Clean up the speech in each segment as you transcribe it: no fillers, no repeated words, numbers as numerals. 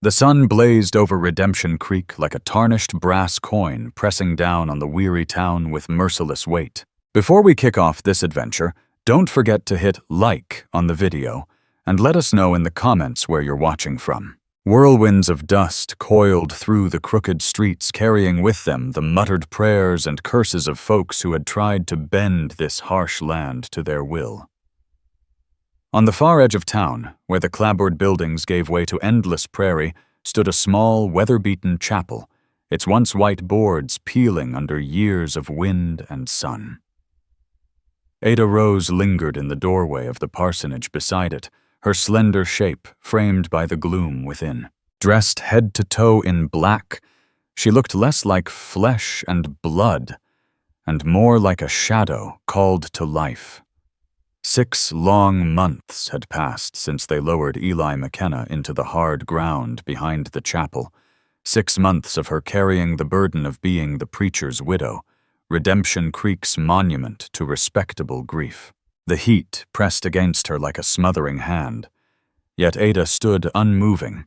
The sun blazed over Redemption Creek like a tarnished brass coin pressing down on the weary town with merciless weight. Before we kick off this adventure, don't forget to hit like on the video and let us know in the comments where you're watching from. Whirlwinds of dust coiled through the crooked streets, carrying with them the muttered prayers and curses of folks who had tried to bend this harsh land to their will. On the far edge of town, where the clapboard buildings gave way to endless prairie, stood a small, weather-beaten chapel, its once white boards peeling under years of wind and sun. Ada Rose lingered in the doorway of the parsonage beside it, her slender shape framed by the gloom within. Dressed head to toe in black, she looked less like flesh and blood, and more like a shadow called to life. 6 long months had passed since they lowered Eli McKenna into the hard ground behind the chapel. 6 months of her carrying the burden of being the preacher's widow, Redemption Creek's monument to respectable grief. The heat pressed against her like a smothering hand. Yet Ada stood unmoving,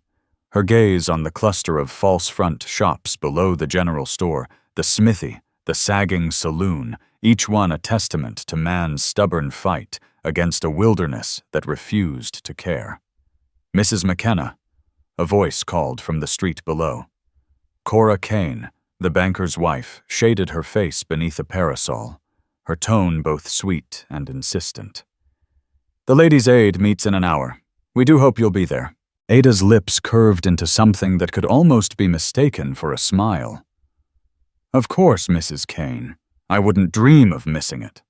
her gaze on the cluster of false front shops below the general store, the smithy, the sagging saloon, each one a testament to man's stubborn fight against a wilderness that refused to care. "Mrs. McKenna," a voice called from the street below. Cora Kane, the banker's wife, shaded her face beneath a parasol, her tone both sweet and insistent. "The Ladies' Aid meets in an hour. We do hope you'll be there." Ada's lips curved into something that could almost be mistaken for a smile. "Of course, Mrs. Kane. I wouldn't dream of missing it."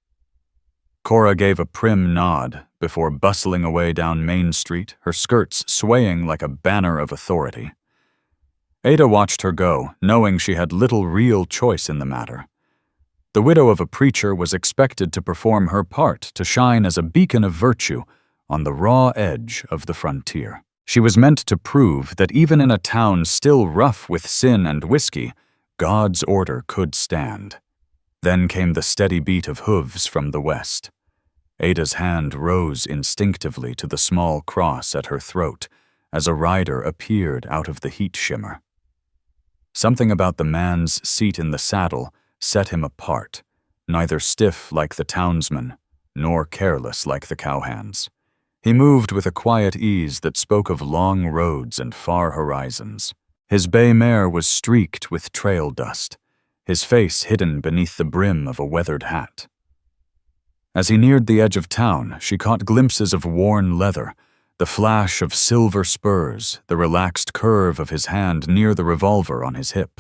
Cora gave a prim nod before bustling away down Main Street, her skirts swaying like a banner of authority. Ada watched her go, knowing she had little real choice in the matter. The widow of a preacher was expected to perform her part, to shine as a beacon of virtue on the raw edge of the frontier. She was meant to prove that even in a town still rough with sin and whiskey, God's order could stand. Then came the steady beat of hooves from the west. Ada's hand rose instinctively to the small cross at her throat as a rider appeared out of the heat shimmer. Something about the man's seat in the saddle set him apart, neither stiff like the townsman, nor careless like the cowhands. He moved with a quiet ease that spoke of long roads and far horizons. His bay mare was streaked with trail dust, his face hidden beneath the brim of a weathered hat. As he neared the edge of town, she caught glimpses of worn leather, the flash of silver spurs, the relaxed curve of his hand near the revolver on his hip.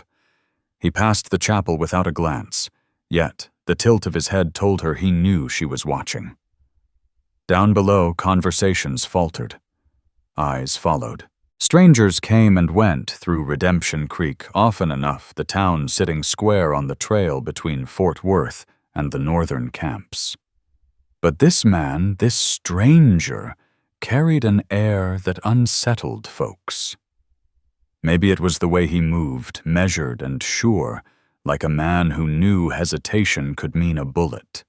He passed the chapel without a glance, yet the tilt of his head told her he knew she was watching. Down below, conversations faltered. Eyes followed. Strangers came and went through Redemption Creek, often enough the town sitting square on the trail between Fort Worth and the northern camps. But this man, this stranger, carried an air that unsettled folks. Maybe it was the way he moved, measured and sure, like a man who knew hesitation could mean a bullet.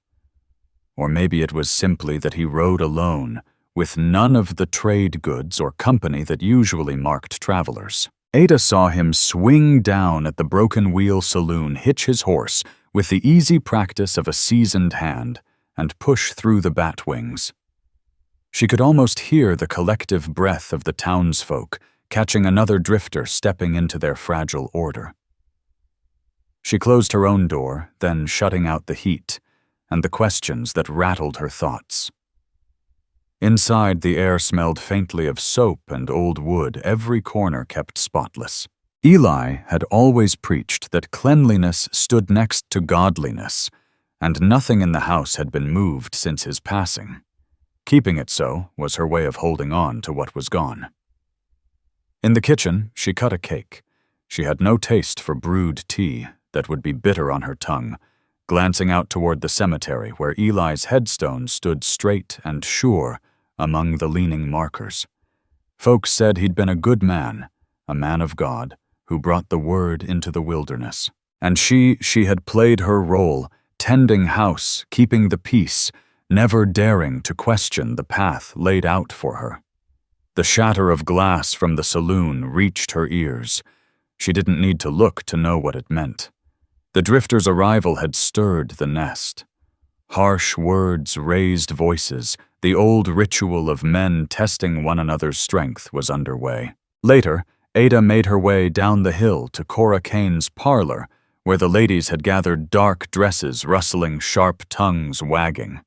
Or maybe it was simply that he rode alone, with none of the trade goods or company that usually marked travelers. Ada saw him swing down at the Broken Wheel Saloon, hitch his horse with the easy practice of a seasoned hand, and push through the bat wings. She could almost hear the collective breath of the townsfolk, catching another drifter stepping into their fragile order. She closed her own door, then shutting out the heat, and the questions that rattled her thoughts. Inside, the air smelled faintly of soap and old wood, every corner kept spotless. Eli had always preached that cleanliness stood next to godliness, and nothing in the house had been moved since his passing. Keeping it so was her way of holding on to what was gone. In the kitchen, she cut a cake. She had no taste for brewed tea that would be bitter on her tongue, glancing out toward the cemetery where Eli's headstone stood straight and sure among the leaning markers. Folks said he'd been a good man, a man of God, who brought the word into the wilderness. And she had played her role, tending house, keeping the peace, never daring to question the path laid out for her. The shatter of glass from the saloon reached her ears. She didn't need to look to know what it meant. The drifters' arrival had stirred the nest. Harsh words, raised voices, the old ritual of men testing one another's strength was underway. Later, Ada made her way down the hill to Cora Kane's parlor, where the ladies had gathered, dark dresses rustling, sharp tongues wagging.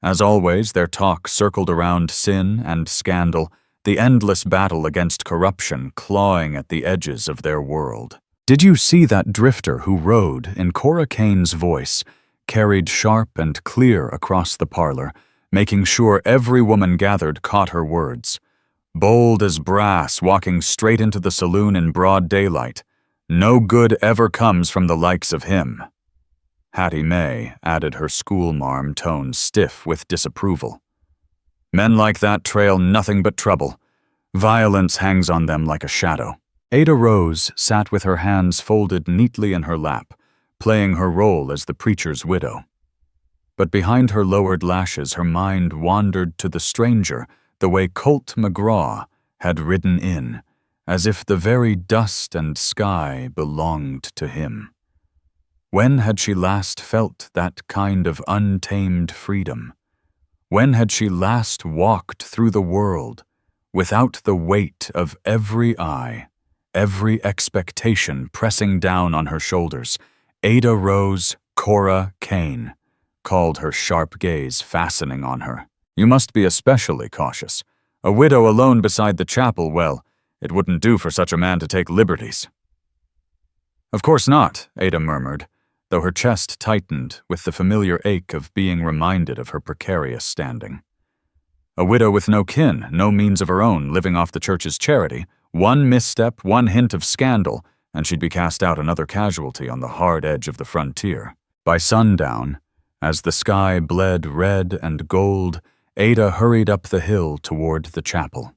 As always, their talk circled around sin and scandal, the endless battle against corruption clawing at the edges of their world. "Did you see that drifter who rode?" In Cora Kane's voice, carried sharp and clear across the parlor, making sure every woman gathered caught her words. Bold as brass, walking straight into the saloon in broad daylight. No good ever comes from the likes of him. Hattie Mae added her schoolmarm tone stiff with disapproval. Men like that trail nothing but trouble. Violence hangs on them like a shadow. Ada Rose sat with her hands folded neatly in her lap, playing her role as the preacher's widow. But behind her lowered lashes, her mind wandered to the stranger, the way Colt McGraw had ridden in, as if the very dust and sky belonged to him. When had she last felt that kind of untamed freedom? When had she last walked through the world without the weight of every eye, every expectation pressing down on her shoulders? Ada Rose Cora Kane called, her sharp gaze fastening on her. "You must be especially cautious. A widow alone beside the chapel, well, it wouldn't do for such a man to take liberties." "Of course not," Ada murmured, though her chest tightened with the familiar ache of being reminded of her precarious standing. A widow with no kin, no means of her own, living off the church's charity. One misstep, one hint of scandal, and she'd be cast out another casualty on the hard edge of the frontier. By sundown, as the sky bled red and gold, Ada hurried up the hill toward the chapel.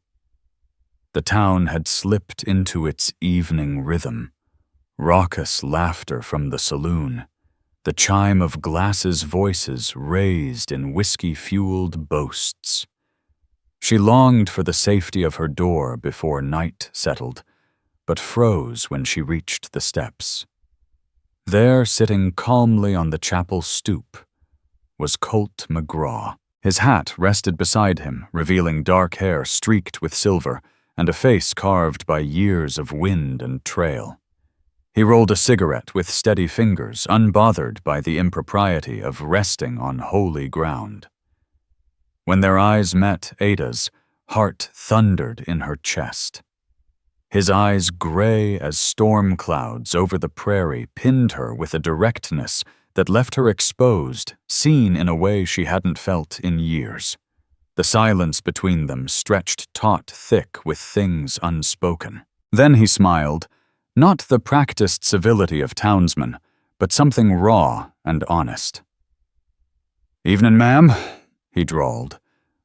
The town had slipped into its evening rhythm. Raucous laughter from the saloon, the chime of glasses' voices raised in whiskey-fueled boasts. She longed for the safety of her door before night settled, but froze when she reached the steps. There, sitting calmly on the chapel stoop, was Colt McGraw. His hat rested beside him, revealing dark hair streaked with silver and a face carved by years of wind and trail. He rolled a cigarette with steady fingers, unbothered by the impropriety of resting on holy ground. When their eyes met Ada's, heart thundered in her chest. His eyes, gray as storm clouds over the prairie, pinned her with a directness that left her exposed, seen in a way she hadn't felt in years. The silence between them stretched taut thick with things unspoken. Then he smiled, not the practiced civility of townsmen, but something raw and honest. "Evening, ma'am," he drawled,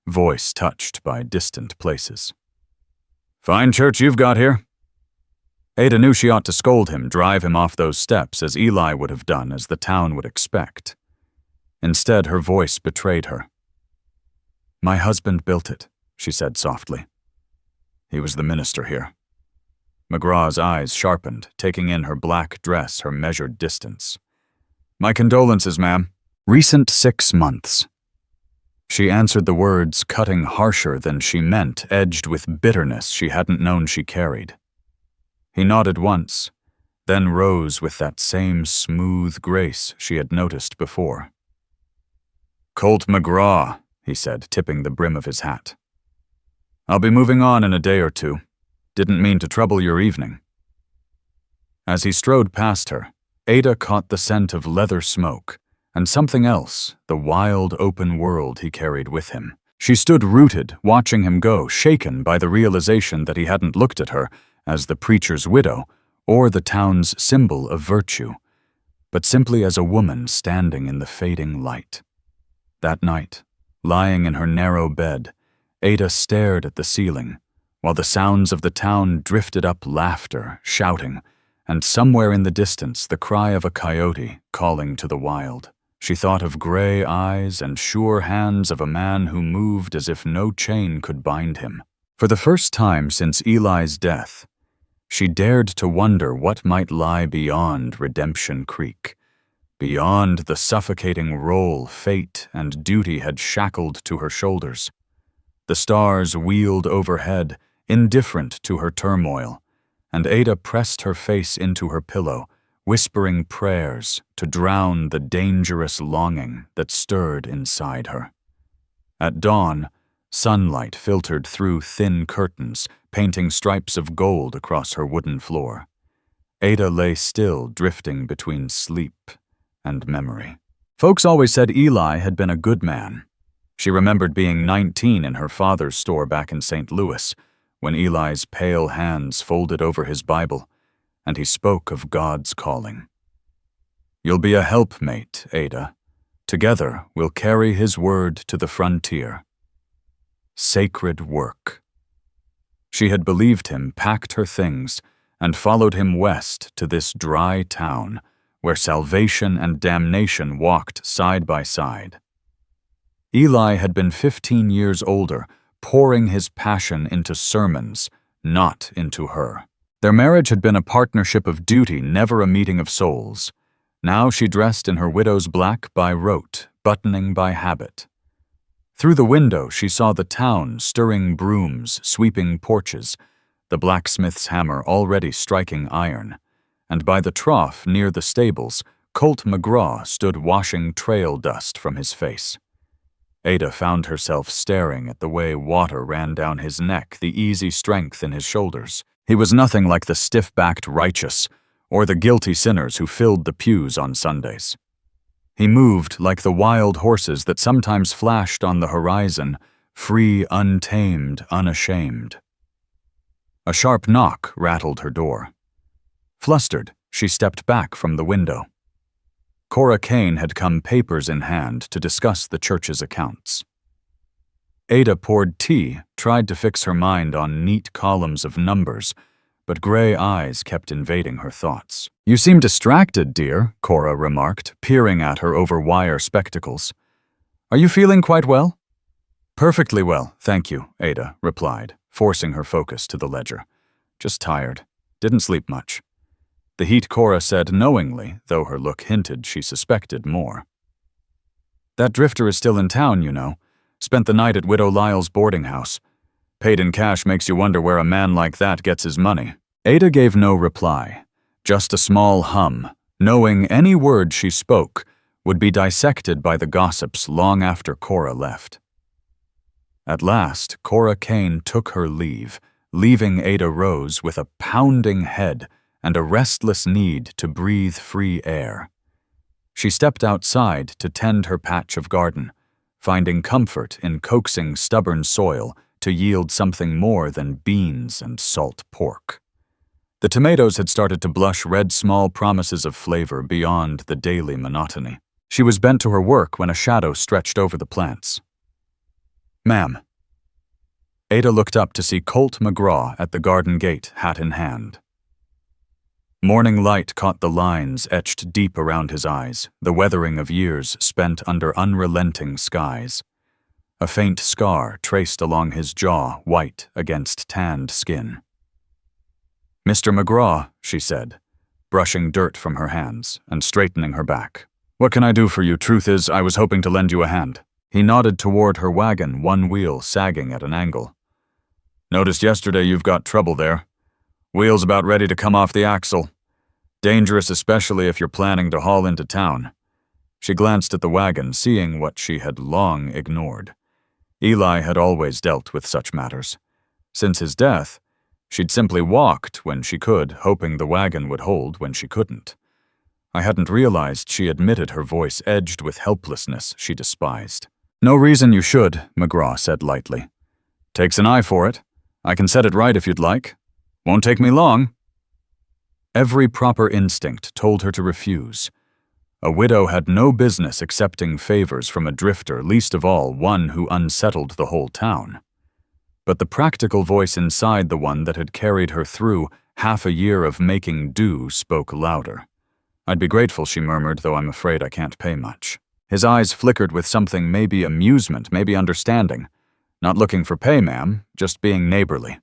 voice touched by distant places. "Fine church you've got here." Ada knew she ought to scold him, drive him off those steps as Eli would have done, as the town would expect. Instead, her voice betrayed her. "My husband built it," she said softly. "He was the minister here." McGraw's eyes sharpened, taking in her black dress, her measured distance. "My condolences, ma'am." "Recent 6 months." She answered the words, cutting harsher than she meant, edged with bitterness she hadn't known she carried. He nodded once, then rose with that same smooth grace she had noticed before. "Colt McGraw," he said, tipping the brim of his hat. "I'll be moving on in a day or two. Didn't mean to trouble your evening." As he strode past her, Ada caught the scent of leather smoke, and something else, the wild open world he carried with him. She stood rooted, watching him go, shaken by the realization that he hadn't looked at her as the preacher's widow or the town's symbol of virtue, but simply as a woman standing in the fading light. That night, lying in her narrow bed, Ada stared at the ceiling, while the sounds of the town drifted up, laughter, shouting, and somewhere in the distance the cry of a coyote calling to the wild. She thought of gray eyes and sure hands of a man who moved as if no chain could bind him. For the first time since Eli's death, she dared to wonder what might lie beyond Redemption Creek, beyond the suffocating role fate and duty had shackled to her shoulders. The stars wheeled overhead, indifferent to her turmoil, and Ada pressed her face into her pillow, whispering prayers to drown the dangerous longing that stirred inside her. At dawn, sunlight filtered through thin curtains, painting stripes of gold across her wooden floor. Ada lay still, drifting between sleep and memory. Folks always said Eli had been a good man. She remembered being 19 in her father's store back in St. Louis, when Eli's pale hands folded over his Bible, and he spoke of God's calling. "You'll be a helpmate, Ada. Together we'll carry his word to the frontier." Sacred work. She had believed him, packed her things, and followed him west to this dry town, where salvation and damnation walked side by side. Eli had been 15 years older, pouring his passion into sermons, not into her. Their marriage had been a partnership of duty, never a meeting of souls. Now she dressed in her widow's black by rote, buttoning by habit. Through the window she saw the town stirring brooms, sweeping porches, the blacksmith's hammer already striking iron, and by the trough near the stables, Colt McGraw stood washing trail dust from his face. Ada found herself staring at the way water ran down his neck, the easy strength in his shoulders. He was nothing like the stiff-backed righteous, or the guilty sinners who filled the pews on Sundays. He moved like the wild horses that sometimes flashed on the horizon, free, untamed, unashamed. A sharp knock rattled her door. Flustered, she stepped back from the window. Cora Kane had come papers in hand to discuss the church's accounts. Ada poured tea, tried to fix her mind on neat columns of numbers, but gray eyes kept invading her thoughts. "You seem distracted, dear," Cora remarked, peering at her over wire spectacles. "Are you feeling quite well?" "Perfectly well, thank you," Ada replied, forcing her focus to the ledger. "Just tired. Didn't sleep much." The heat, Cora said knowingly, though her look hinted she suspected more. "That drifter is still in town, you know. Spent the night at Widow Lyle's boarding house. Paid in cash makes you wonder where a man like that gets his money." Ada gave no reply, just a small hum, knowing any word she spoke would be dissected by the gossips long after Cora left. At last, Cora Kane took her leave, leaving Ada Rose with a pounding head and a restless need to breathe free air. She stepped outside to tend her patch of garden, finding comfort in coaxing stubborn soil to yield something more than beans and salt pork. The tomatoes had started to blush red, small promises of flavor beyond the daily monotony. She was bent to her work when a shadow stretched over the plants. "Ma'am." Ada looked up to see Colt McGraw at the garden gate, hat in hand. Morning light caught the lines etched deep around his eyes, the weathering of years spent under unrelenting skies. A faint scar traced along his jaw, white against tanned skin. "Mr. McGraw," she said, brushing dirt from her hands and straightening her back. "What can I do for you? Truth is, I was hoping to lend you a hand." He nodded toward her wagon, one wheel sagging at an angle. "Noticed yesterday you've got trouble there. Wheel's about ready to come off the axle. Dangerous especially if you're planning to haul into town." She glanced at the wagon, seeing what she had long ignored. Eli had always dealt with such matters. Since his death, she'd simply walked when she could, hoping the wagon would hold when she couldn't. I hadn't realized she admitted her voice edged with helplessness she despised. "No reason you should," McGraw said lightly. "Takes an eye for it. I can set it right if you'd like. Won't take me long." Every proper instinct told her to refuse. A widow had no business accepting favors from a drifter, least of all one who unsettled the whole town. But the practical voice inside the one that had carried her through half a year of making do spoke louder. "I'd be grateful," she murmured, "though I'm afraid I can't pay much." His eyes flickered with something, maybe amusement, maybe understanding. Not looking for pay, ma'am, just being neighborly.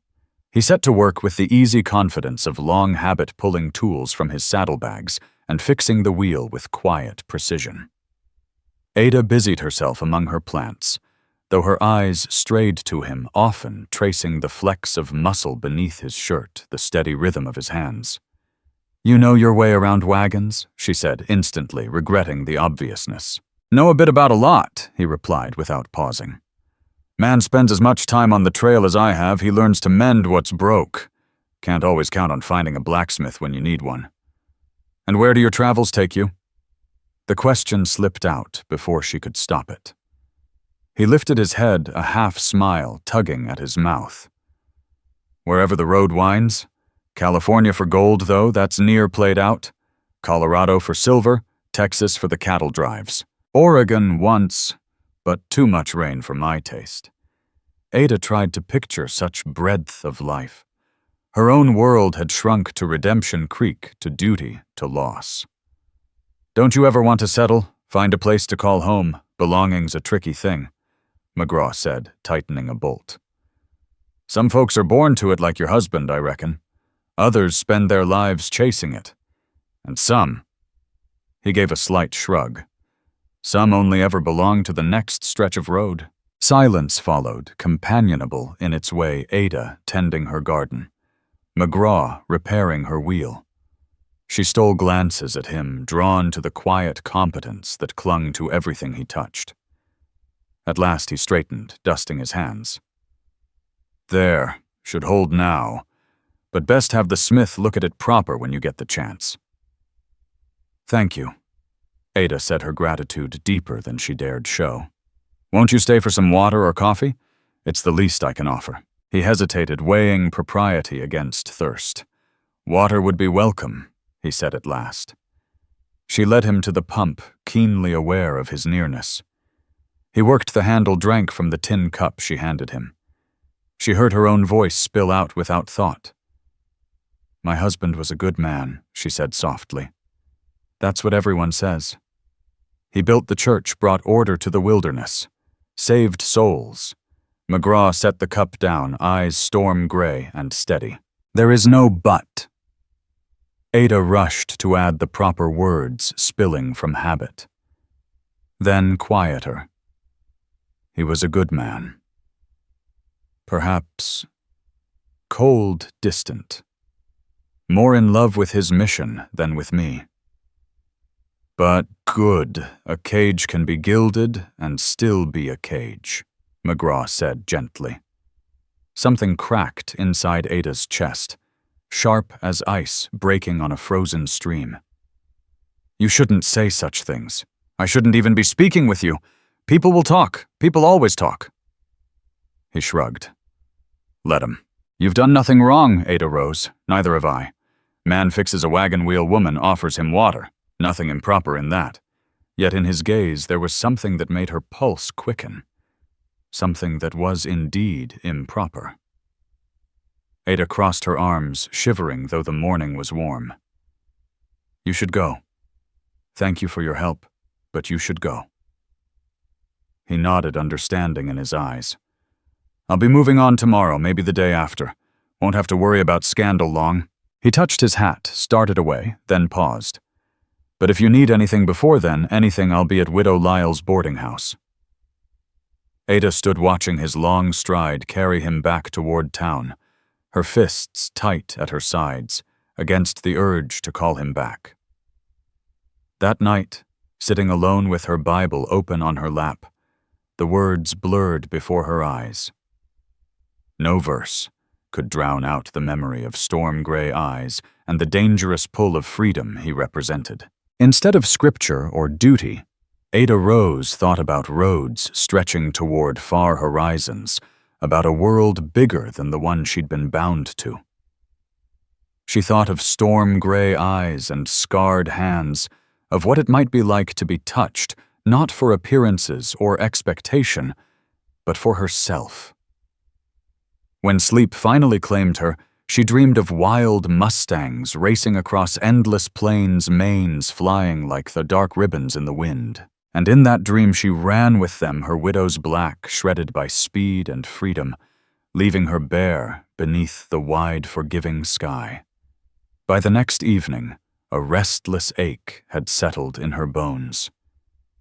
He set to work with the easy confidence of long habit pulling tools from his saddlebags and fixing the wheel with quiet precision. Ada busied herself among her plants, though her eyes strayed to him, often tracing the flecks of muscle beneath his shirt, the steady rhythm of his hands. "You know your way around wagons?" she said, instantly regretting the obviousness. "Know a bit about a lot," he replied without pausing. "Man spends as much time on the trail as I have, he learns to mend what's broke. Can't always count on finding a blacksmith when you need one. And where do your travels take you?" The question slipped out before she could stop it. He lifted his head, a half-smile tugging at his mouth. "Wherever the road winds. California for gold, though, that's near played out. Colorado for silver, Texas for the cattle drives. Oregon once, but too much rain for my taste." Ada tried to picture such breadth of life. Her own world had shrunk to Redemption Creek, to duty, to loss. "Don't you ever want to settle? Find a place to call home? Belonging's a tricky thing," McGraw said, tightening a bolt. "Some folks are born to it like your husband, I reckon. Others spend their lives chasing it. And some," he gave a slight shrug, "some only ever belong to the next stretch of road." Silence followed, companionable in its way, Ada tending her garden, McGraw repairing her wheel. She stole glances at him, drawn to the quiet competence that clung to everything he touched. At last he straightened, dusting his hands. "There, should hold now, but best have the smith look at it proper when you get the chance." "Thank you." Ada said, her gratitude deeper than she dared show. "Won't you stay for some water or coffee? It's the least I can offer." He hesitated, weighing propriety against thirst. "Water would be welcome," he said at last. She led him to the pump, keenly aware of his nearness. He worked the handle, drank from the tin cup she handed him. She heard her own voice spill out without thought. "My husband was a good man," she said softly. "That's what everyone says. He built the church, brought order to the wilderness, saved souls." McGraw set the cup down, eyes storm gray and steady. "There is no but." Ada rushed to add the proper words, spilling from habit. Then quieter. "He was a good man. Perhaps cold, distant. More in love with his mission than with me. But good. A cage can be gilded and still be a cage," McGraw said gently. Something cracked inside Ada's chest, sharp as ice breaking on a frozen stream. "You shouldn't say such things. I shouldn't even be speaking with you. People will talk. People always talk." He shrugged. "Let 'em. You've done nothing wrong," Ada rose. "Neither have I. Man fixes a wagon wheel, woman offers him water. Nothing improper in that." Yet in his gaze there was something that made her pulse quicken. Something that was indeed improper. Ada crossed her arms, shivering though the morning was warm. "You should go. Thank you for your help, but you should go." He nodded, understanding in his eyes. "I'll be moving on tomorrow, maybe the day after. Won't have to worry about scandal long." He touched his hat, started away, then paused. "But if you need anything before then, anything, I'll be at Widow Lyle's boarding house." Ada stood watching his long stride carry him back toward town, her fists tight at her sides, against the urge to call him back. That night, sitting alone with her Bible open on her lap, the words blurred before her eyes. No verse could drown out the memory of storm-gray eyes and the dangerous pull of freedom he represented. Instead of scripture or duty, Ada Rose thought about roads stretching toward far horizons, about a world bigger than the one she'd been bound to. She thought of storm-gray eyes and scarred hands, of what it might be like to be touched, not for appearances or expectation, but for herself. When sleep finally claimed her, she dreamed of wild mustangs racing across endless plains, manes flying like the dark ribbons in the wind. And in that dream she ran with them, her widow's black shredded by speed and freedom, leaving her bare beneath the wide, forgiving sky. By the next evening, a restless ache had settled in her bones.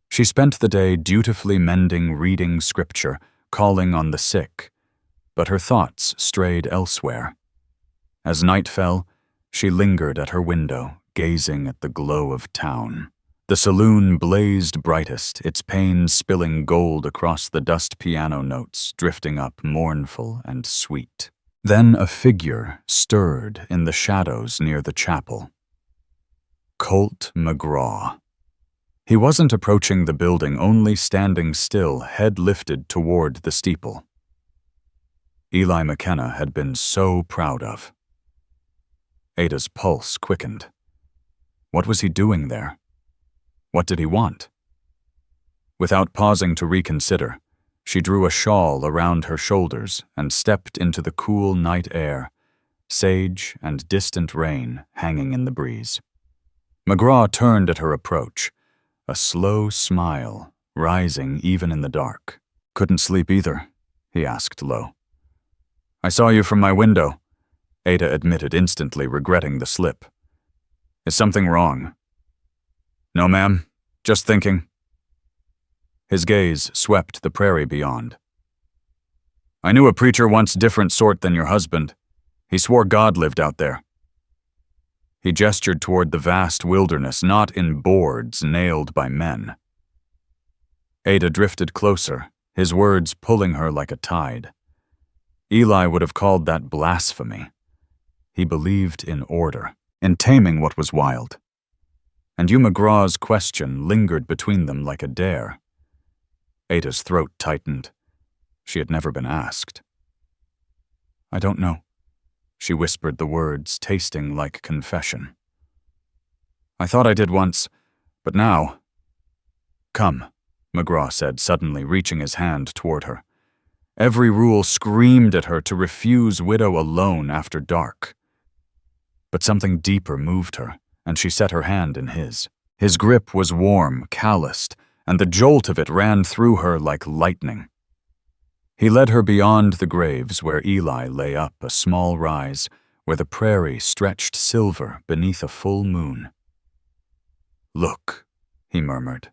She spent the day dutifully mending, reading scripture, calling on the sick, but her thoughts strayed elsewhere. As night fell, she lingered at her window, gazing at the glow of town. The saloon blazed brightest, its panes spilling gold across the dust piano notes, drifting up mournful and sweet. Then a figure stirred in the shadows near the chapel. Colt McGraw. He wasn't approaching the building, only standing still, head lifted toward the steeple. Eli McKenna had been so proud of. Ada's pulse quickened. What was he doing there? What did he want? Without pausing to reconsider, she drew a shawl around her shoulders and stepped into the cool night air, sage and distant rain hanging in the breeze. McGraw turned at her approach, a slow smile rising even in the dark. "Couldn't sleep either?" he asked low. "I saw you from my window," Ada admitted, instantly regretting the slip. "Is something wrong?" "No, ma'am. Just thinking." His gaze swept the prairie beyond. "I knew a preacher once, different sort than your husband. He swore God lived out there." He gestured toward the vast wilderness, not in boards nailed by men. Ada drifted closer, his words pulling her like a tide. Eli would have called that blasphemy. He believed in order, in taming what was wild. And Hugh McGraw's question lingered between them like a dare. Ada's throat tightened. She had never been asked. "I don't know," she whispered the words, tasting like confession. "I thought I did once, but now—" "Come," McGraw said, suddenly reaching his hand toward her. Every rule screamed at her to refuse widow alone after dark. But something deeper moved her, and she set her hand in his. His grip was warm, calloused, and the jolt of it ran through her like lightning. He led her beyond the graves where Eli lay up a small rise, where the prairie stretched silver beneath a full moon. "Look," he murmured.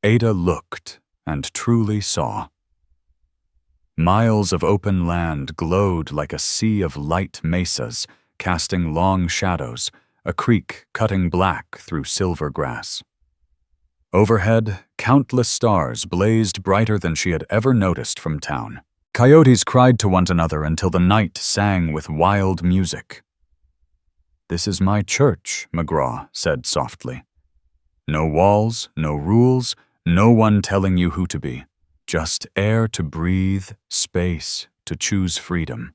Ada looked and truly saw. Miles of open land glowed like a sea of light mesas, casting long shadows, a creek cutting black through silver grass. Overhead, countless stars blazed brighter than she had ever noticed from town. Coyotes cried to one another until the night sang with wild music. "This is my church," McGraw said softly. "No walls, no rules, no one telling you who to be. Just air to breathe, space to choose freedom.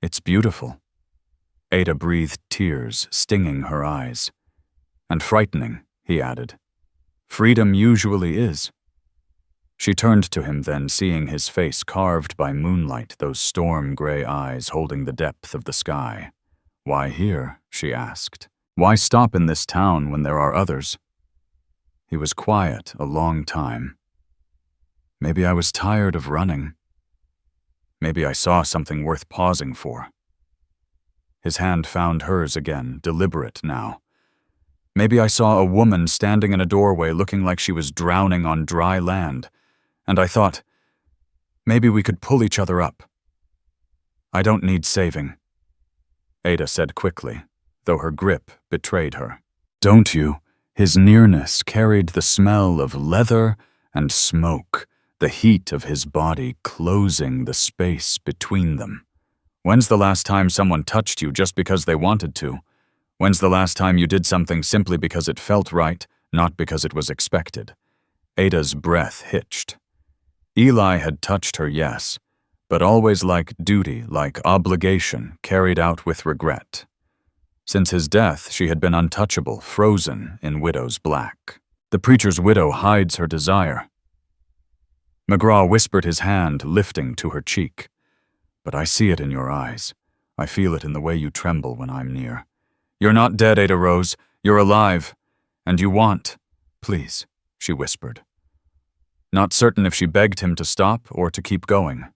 It's beautiful." Ada breathed tears, stinging her eyes. "And frightening," he added. "Freedom usually is." She turned to him then, seeing his face carved by moonlight, those storm-gray eyes holding the depth of the sky. "Why here?" she asked. "Why stop in this town when there are others?" He was quiet a long time. "Maybe I was tired of running. Maybe I saw something worth pausing for." His hand found hers again, deliberate now. "Maybe I saw a woman standing in a doorway looking like she was drowning on dry land, and I thought, maybe we could pull each other up. I don't need saving," Ada said quickly, though her grip betrayed her. "Don't you?" His nearness carried the smell of leather and smoke, the heat of his body closing the space between them. "When's the last time someone touched you just because they wanted to? When's the last time you did something simply because it felt right, not because it was expected?" Ada's breath hitched. Eli had touched her, yes, but always like duty, like obligation, carried out with regret. Since his death, she had been untouchable, frozen in widow's black. The preacher's widow hides her desire. McGraw whispered, his hand lifting to her cheek. "But I see it in your eyes. I feel it in the way you tremble when I'm near. You're not dead, Ada Rose. You're alive. And you want, please, she whispered, not certain if she begged him to stop or to keep going.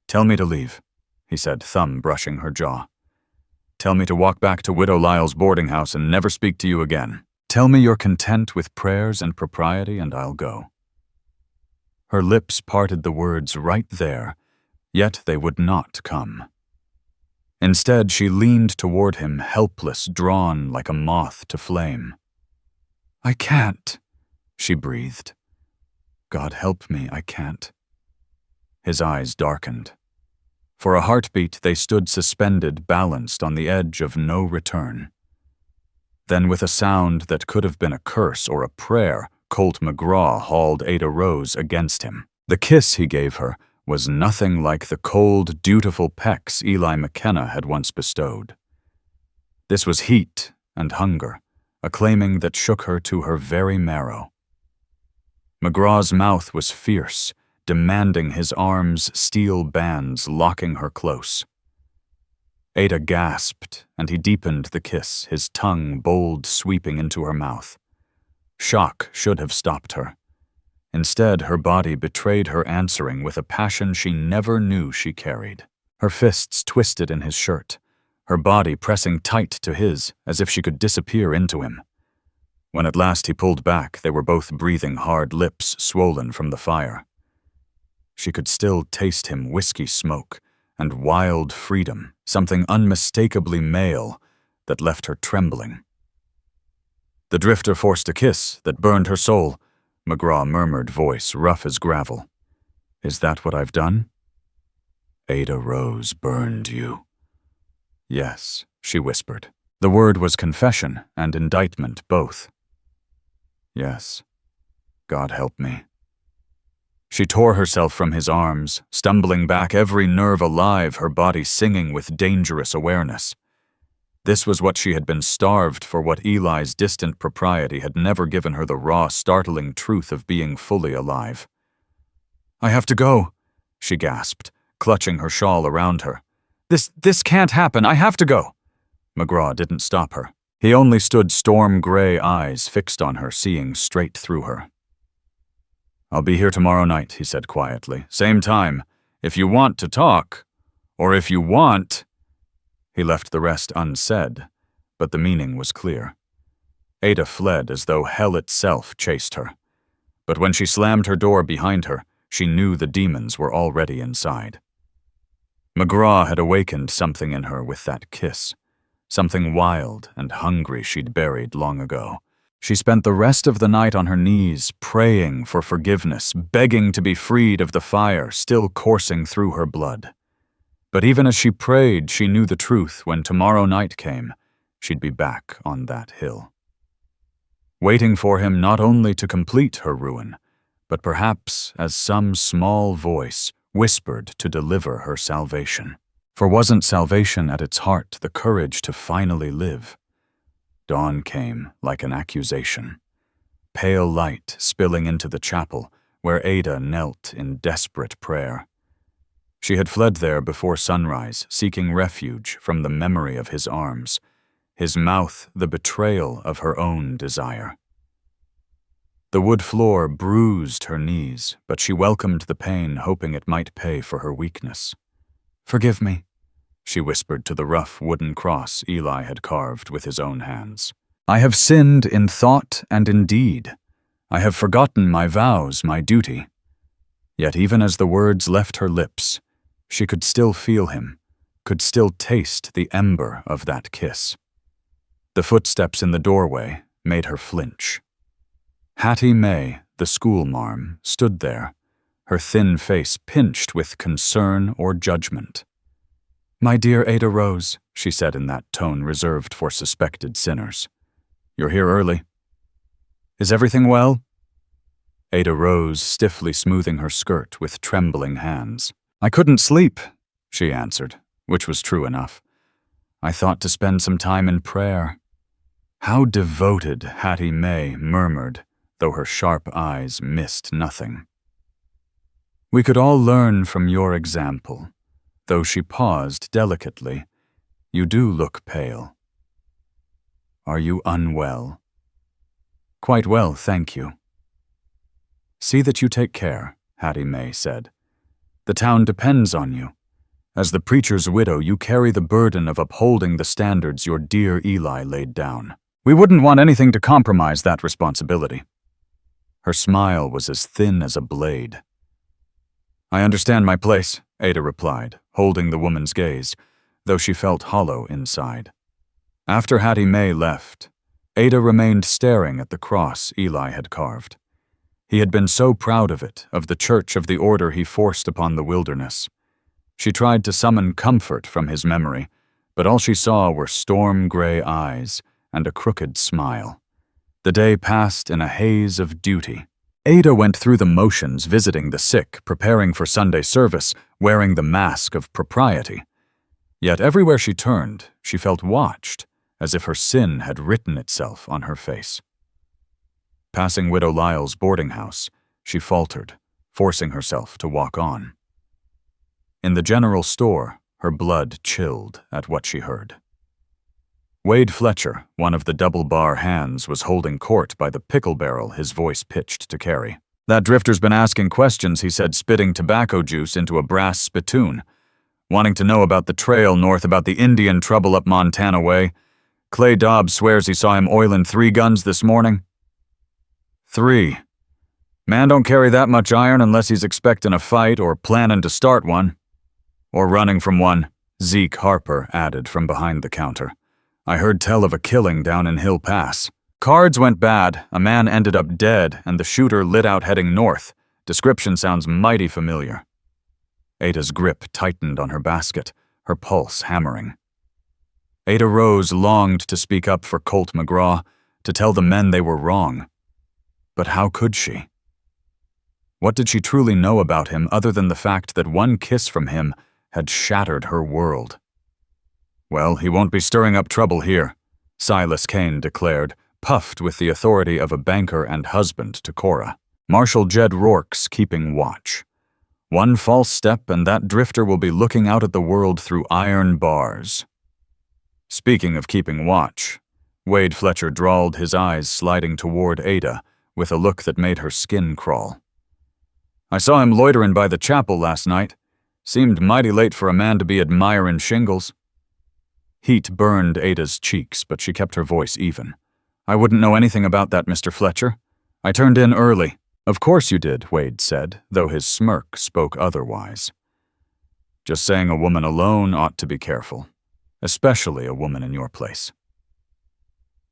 Tell me to leave, he said, thumb brushing her jaw. Tell me to walk back to Widow Lyle's boarding house and never speak to you again. Tell me you're content with prayers and propriety, and I'll go. Her lips parted the words right there, yet they would not come. Instead, she leaned toward him, helpless, drawn like a moth to flame. I can't, she breathed. God help me, I can't. His eyes darkened. For a heartbeat, they stood suspended, balanced on the edge of no return. Then, with a sound that could have been a curse or a prayer, Colt McGraw hauled Ada Rose against him. The kiss he gave her was nothing like the cold, dutiful pecks Eli McKenna had once bestowed. This was heat and hunger, a claiming that shook her to her very marrow. McGraw's mouth was fierce, demanding his arms' steel bands, locking her close. Ada gasped, and he deepened the kiss, his tongue bold, sweeping into her mouth. Shock should have stopped her. Instead, her body betrayed her, answering with a passion she never knew she carried. Her fists twisted in his shirt, her body pressing tight to his, as if she could disappear into him. When at last he pulled back, they were both breathing hard, lips swollen from the fire. She could still taste him, whiskey smoke, and wild freedom, something unmistakably male that left her trembling. The drifter forced a kiss that burned her soul, McGraw murmured, voice rough as gravel. Is that what I've done? Ada Rose burned you. Yes, she whispered. The word was confession and indictment both. Yes. God help me. She tore herself from his arms, stumbling back, every nerve alive, her body singing with dangerous awareness. This was what she had been starved for, what Eli's distant propriety had never given her, the raw, startling truth of being fully alive. I have to go, she gasped, clutching her shawl around her. This can't happen, I have to go. McGraw didn't stop her. He only stood, storm-gray eyes fixed on her, seeing straight through her. I'll be here tomorrow night, he said quietly. Same time. If you want to talk, or if you want... He left the rest unsaid, but the meaning was clear. Ada fled as though hell itself chased her. But when she slammed her door behind her, she knew the demons were already inside. McGraw had awakened something in her with that kiss, something wild and hungry she'd buried long ago. She spent the rest of the night on her knees, praying for forgiveness, begging to be freed of the fire still coursing through her blood. But even as she prayed, she knew the truth. When tomorrow night came, she'd be back on that hill, waiting for him not only to complete her ruin, but perhaps as some small voice whispered to deliver her salvation. For wasn't salvation at its heart the courage to finally live? Dawn came like an accusation, pale light spilling into the chapel where Ada knelt in desperate prayer. She had fled there before sunrise, seeking refuge from the memory of his arms, his mouth the betrayal of her own desire. The wood floor bruised her knees, but she welcomed the pain, hoping it might pay for her weakness. Forgive me, she whispered to the rough wooden cross Eli had carved with his own hands. I have sinned in thought and in deed. I have forgotten my vows, my duty. Yet even as the words left her lips, she could still feel him, could still taste the ember of that kiss. The footsteps in the doorway made her flinch. Hattie May, the schoolmarm, stood there, her thin face pinched with concern or judgment. My dear Ada Rose, she said in that tone reserved for suspected sinners. You're here early. Is everything well? Ada rose, stiffly smoothing her skirt with trembling hands. I couldn't sleep, she answered, which was true enough. I thought to spend some time in prayer. How devoted, Hattie May murmured, though her sharp eyes missed nothing. We could all learn from your example. Though she paused delicately, you do look pale. Are you unwell? Quite well, thank you. See that you take care, Hattie May said. The town depends on you. As the preacher's widow, you carry the burden of upholding the standards your dear Eli laid down. We wouldn't want anything to compromise that responsibility. Her smile was as thin as a blade. I understand my place, Ada replied, holding the woman's gaze, though she felt hollow inside. After Hattie May left, Ada remained staring at the cross Eli had carved. He had been so proud of it, of the church of the order he forced upon the wilderness. She tried to summon comfort from his memory, but all she saw were storm-gray eyes and a crooked smile. The day passed in a haze of duty. Ada went through the motions visiting the sick, preparing for Sunday service, wearing the mask of propriety. Yet everywhere she turned, she felt watched, as if her sin had written itself on her face. Passing Widow Lyle's boarding house, she faltered, forcing herself to walk on. In the general store, her blood chilled at what she heard. Wade Fletcher, one of the double-bar hands, was holding court by the pickle barrel his voice pitched to carry. That drifter's been asking questions, he said, spitting tobacco juice into a brass spittoon. Wanting to know about the trail north, about the Indian trouble up Montana way. Clay Dobbs swears he saw him oiling 3 guns this morning. 3. Man don't carry that much iron unless he's expecting a fight or planning to start one. Or running from one, Zeke Harper added from behind the counter. I heard tell of a killing down in Hill Pass. Cards went bad, a man ended up dead, and the shooter lit out heading north. Description sounds mighty familiar. Ada's grip tightened on her basket, her pulse hammering. Ada Rose longed to speak up for Colt McGraw, to tell the men they were wrong. But how could she? What did she truly know about him other than the fact that one kiss from him had shattered her world? Well, he won't be stirring up trouble here, Silas Kane declared, puffed with the authority of a banker and husband to Cora. Marshal Jed Rourke's keeping watch. One false step and that drifter will be looking out at the world through iron bars. Speaking of keeping watch, Wade Fletcher drawled, his eyes sliding toward Ada with a look that made her skin crawl. I saw him loitering by the chapel last night. Seemed mighty late for a man to be admiring shingles. Heat burned Ada's cheeks, but she kept her voice even. I wouldn't know anything about that, Mr. Fletcher. I turned in early. Of course you did, Wade said, though his smirk spoke otherwise. Just saying a woman alone ought to be careful, especially a woman in your place.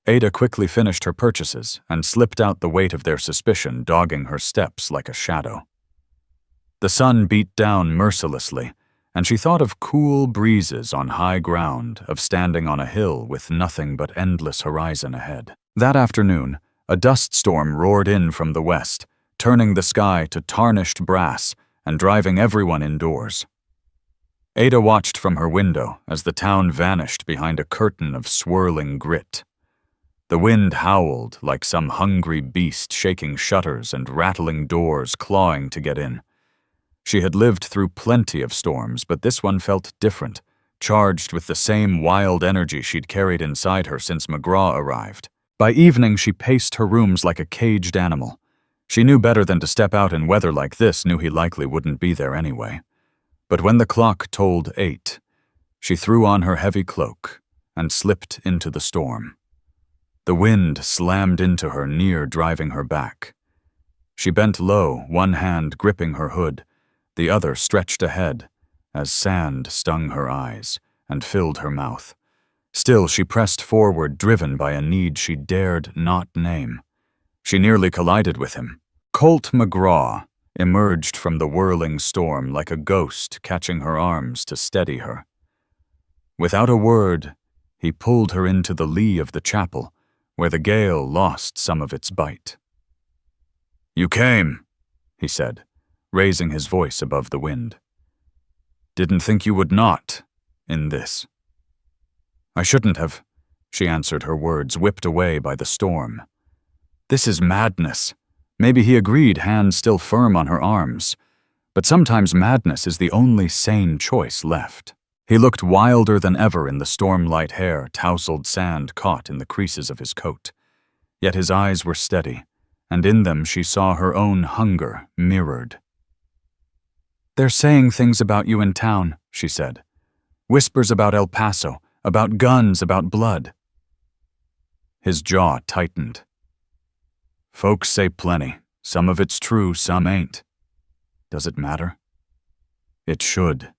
Ada quickly finished her purchases and slipped out the weight of their suspicion dogging her steps like a shadow. The sun beat down mercilessly, and she thought of cool breezes on high ground, of standing on a hill with nothing but endless horizon ahead. That afternoon, a dust storm roared in from the west, turning the sky to tarnished brass and driving everyone indoors. Ada watched from her window as the town vanished behind a curtain of swirling grit. The wind howled like some hungry beast, shaking shutters and rattling doors, clawing to get in. She had lived through plenty of storms, but this one felt different, charged with the same wild energy she'd carried inside her since McGraw arrived. By evening, she paced her rooms like a caged animal. She knew better than to step out in weather like this, knew he likely wouldn't be there anyway. But when the clock told 8, she threw on her heavy cloak and slipped into the storm. The wind slammed into her, near driving her back. She bent low, one hand gripping her hood, the other stretched ahead, as sand stung her eyes and filled her mouth. Still, she pressed forward, driven by a need she dared not name. She nearly collided with him. Colt McGraw emerged from the whirling storm like a ghost, catching her arms to steady her. Without a word, he pulled her into the lee of the chapel, where the gale lost some of its bite. "You came," he said, raising his voice above the wind. "Didn't think you would not, in this." "I shouldn't have," she answered, her words whipped away by the storm. "This is madness." Maybe he agreed, hands still firm on her arms. But sometimes madness is the only sane choice left. He looked wilder than ever in the storm-light hair, tousled sand caught in the creases of his coat. Yet his eyes were steady, and in them she saw her own hunger mirrored. "They're saying things about you in town," she said. "Whispers about El Paso, about guns, about blood." His jaw tightened. "Folks say plenty. Some of it's true, some ain't. Does it matter?" "It should,"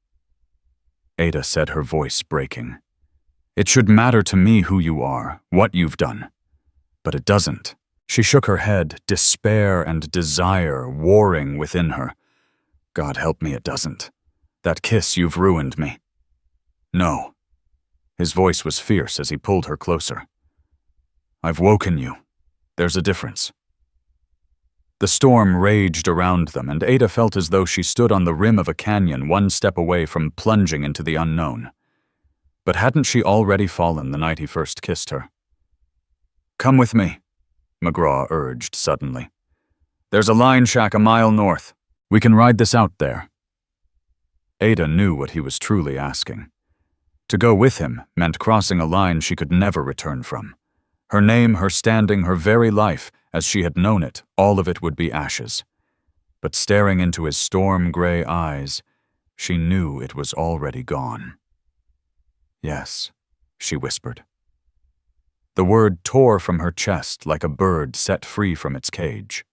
Ada said, her voice breaking. "It should matter to me who you are, what you've done. But it doesn't." She shook her head, despair and desire warring within her. "God help me, it doesn't. That kiss, you've ruined me." "No." His voice was fierce as he pulled her closer. "I've woken you. There's a difference." The storm raged around them, and Ada felt as though she stood on the rim of a canyon, one step away from plunging into the unknown. But hadn't she already fallen the night he first kissed her? "Come with me," McGraw urged suddenly. "There's a line shack a mile north. We can ride this out there." Ada knew what he was truly asking. To go with him meant crossing a line she could never return from. Her name, her standing, her very life, as she had known it, all of it would be ashes. But staring into his storm-gray eyes, she knew it was already gone. "Yes," she whispered. The word tore from her chest like a bird set free from its cage.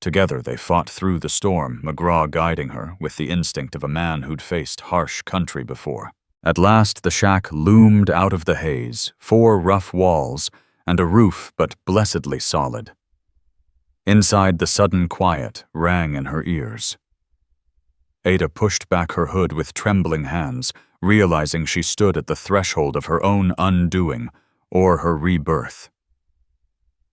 Together they fought through the storm, McGraw guiding her with the instinct of a man who'd faced harsh country before. At last the shack loomed out of the haze, 4 rough walls, and a roof but blessedly solid. Inside, the sudden quiet rang in her ears. Ada pushed back her hood with trembling hands, realizing she stood at the threshold of her own undoing, or her rebirth.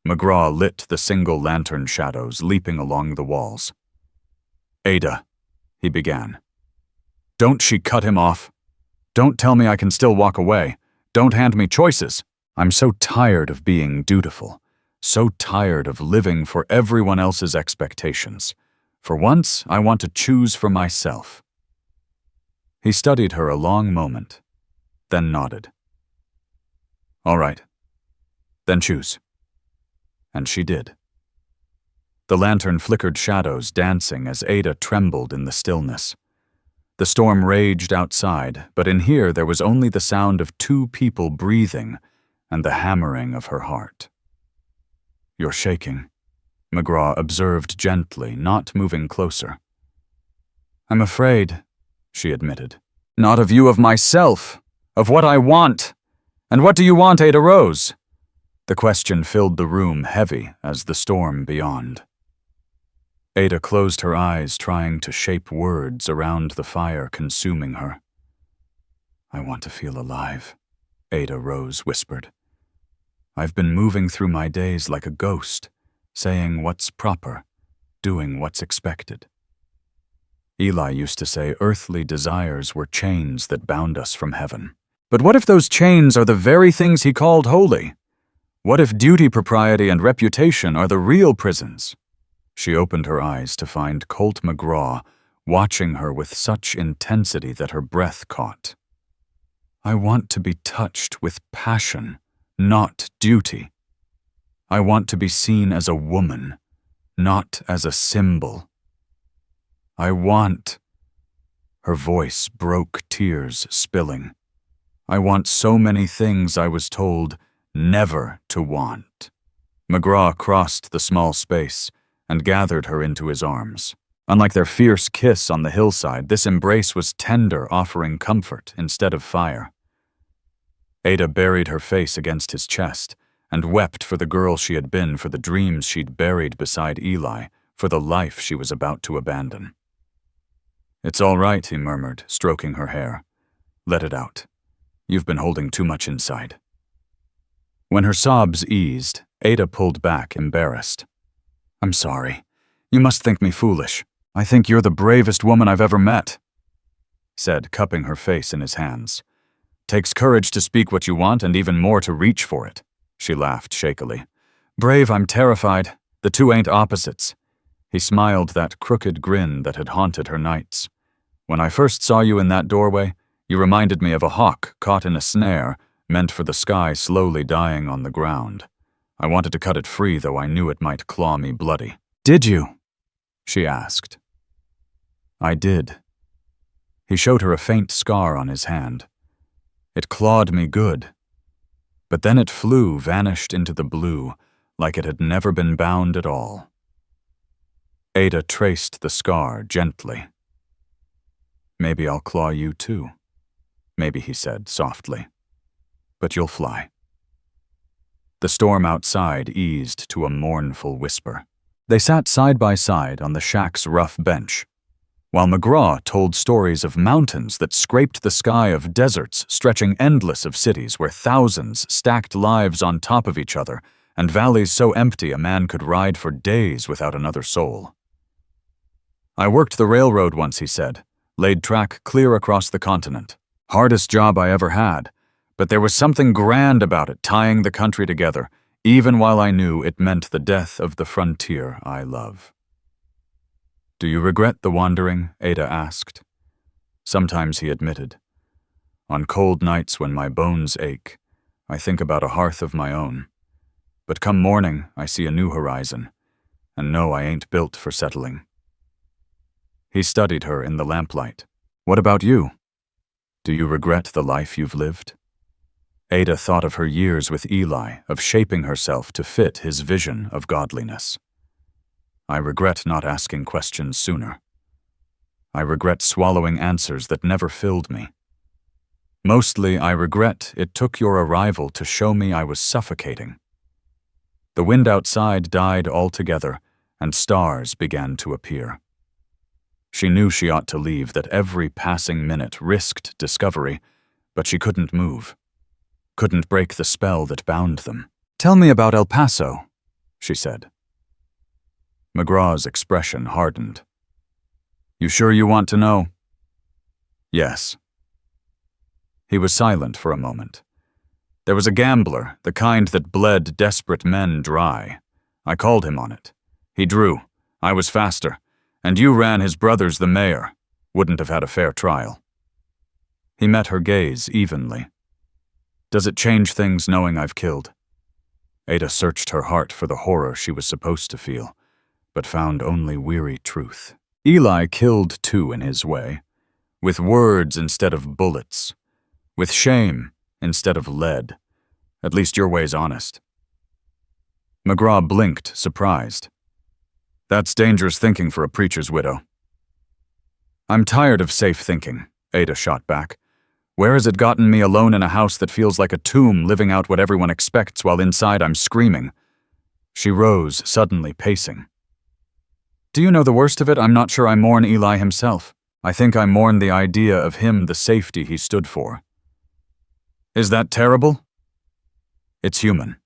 McGraw lit the single lantern shadows leaping along the walls. "Ada," he began. "Don't she cut him off? Don't tell me I can still walk away. Don't hand me choices. I'm so tired of being dutiful, so tired of living for everyone else's expectations. For once, I want to choose for myself." He studied her a long moment, then nodded. "All right, then choose." And she did. The lantern flickered shadows dancing as Ada trembled in the stillness. The storm raged outside, but in here there was only the sound of 2 people breathing and the hammering of her heart. "You're shaking," McGraw observed gently, not moving closer. "I'm afraid," she admitted. "Not of you, of myself, of what I want. And what do you want, Ada Rose?" The question filled the room heavy as the storm beyond. Ada closed her eyes, trying to shape words around the fire consuming her. "I want to feel alive," Ada Rose whispered. "I've been moving through my days like a ghost, saying what's proper, doing what's expected. Eli used to say earthly desires were chains that bound us from heaven. But what if those chains are the very things he called holy? What if duty, propriety, and reputation are the real prisons?" She opened her eyes to find Colt McGraw watching her with such intensity that her breath caught. "I want to be touched with passion, not duty. I want to be seen as a woman, not as a symbol. I want—" Her voice broke, tears spilling. "I want so many things I was told never to want." McGraw crossed the small space and gathered her into his arms. Unlike their fierce kiss on the hillside, this embrace was tender, offering comfort instead of fire. Ada buried her face against his chest and wept for the girl she had been, for the dreams she'd buried beside Eli, for the life she was about to abandon. "It's all right," he murmured, stroking her hair. "Let it out. You've been holding too much inside." When her sobs eased, Ada pulled back, embarrassed. "I'm sorry. You must think me foolish. I think you're the bravest woman I've ever met," said, cupping her face in his hands. "Takes courage to speak what you want and even more to reach for it," she laughed shakily. "Brave, I'm terrified. The two ain't opposites." He smiled that crooked grin that had haunted her nights. "When I first saw you in that doorway, you reminded me of a hawk caught in a snare, meant for the sky slowly dying on the ground. I wanted to cut it free, though I knew it might claw me bloody. "Did you?" she asked. I did. He showed her a faint scar on his hand. It clawed me good. But then it flew, vanished into the blue, like it had never been bound at all. Ada traced the scar gently. "Maybe I'll claw you too," maybe he said softly. "But you'll fly." The storm outside eased to a mournful whisper. They sat side by side on the shack's rough bench, while McGraw told stories of mountains that scraped the sky, of deserts stretching endless, of cities where thousands stacked lives on top of each other, and valleys so empty a man could ride for days without another soul. "I worked the railroad once," he said, "laid track clear across the continent. Hardest job I ever had, but there was something grand about it, tying the country together, even while I knew it meant the death of the frontier I love." "Do you regret the wandering?" Ada asked. "Sometimes," he admitted. "On cold nights when my bones ache, I think about a hearth of my own. But come morning, I see a new horizon, and know I ain't built for settling." He studied her in the lamplight. "What about you? Do you regret the life you've lived?" Ada thought of her years with Eli, of shaping herself to fit his vision of godliness. "I regret not asking questions sooner. I regret swallowing answers that never filled me. Mostly, I regret it took your arrival to show me I was suffocating." The wind outside died altogether, and stars began to appear. She knew she ought to leave, that every passing minute risked discovery, but she couldn't move, couldn't break the spell that bound them. "Tell me about El Paso," she said. McGraw's expression hardened. "You sure you want to know?" "Yes." He was silent for a moment. "There was a gambler, the kind that bled desperate men dry. I called him on it. He drew. I was faster. And you ran his brother's the mayor. Wouldn't have had a fair trial." He met her gaze evenly. "Does it change things knowing I've killed?" Ada searched her heart for the horror she was supposed to feel, but found only weary truth. Eli killed too in his way, with words instead of bullets, with shame instead of lead. At least your way's honest. McGraw blinked, surprised. "That's dangerous thinking for a preacher's widow." "I'm tired of safe thinking," Ada shot back. "Where has it gotten me alone in a house that feels like a tomb, living out what everyone expects while inside I'm screaming?" She rose, suddenly pacing. "Do you know the worst of it? I'm not sure I mourn Eli himself. I think I mourn the idea of him, the safety he stood for." "Is that terrible?" "It's human,"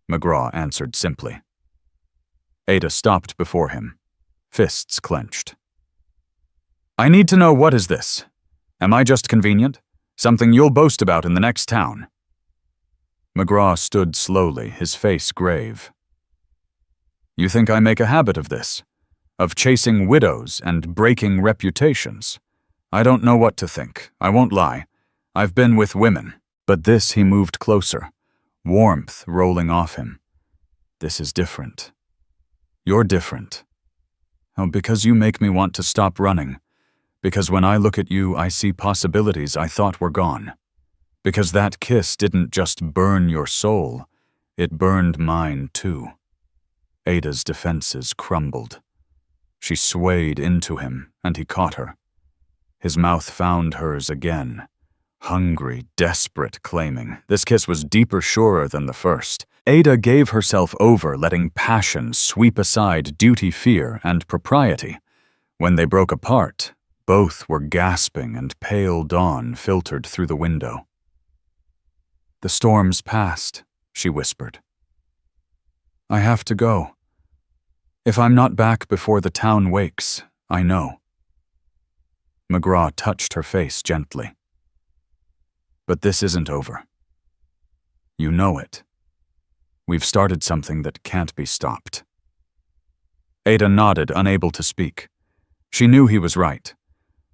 McGraw answered simply. Ada stopped before him, fists clenched. "I need to know, what is this? Am I just convenient? Something you'll boast about in the next town?" McGraw stood slowly, his face grave. "You think I make a habit of this? Of chasing widows and breaking reputations? I don't know what to think, I won't lie. I've been with women, but this," he moved closer, warmth rolling off him. "This is different. You're different. Oh, because you make me want to stop running. Because when I look at you, I see possibilities I thought were gone. Because that kiss didn't just burn your soul, it burned mine too." Ada's defenses crumbled. She swayed into him, and he caught her. His mouth found hers again. Hungry, desperate, claiming. This kiss was deeper, surer than the first. Ada gave herself over, letting passion sweep aside duty, fear, and propriety. When they broke apart, both were gasping, and pale dawn filtered through the window. "The storm's past," she whispered. "I have to go. If I'm not back before the town wakes, I know." McGraw touched her face gently. "But this isn't over. You know it. We've started something that can't be stopped." Ada nodded, unable to speak. She knew he was right.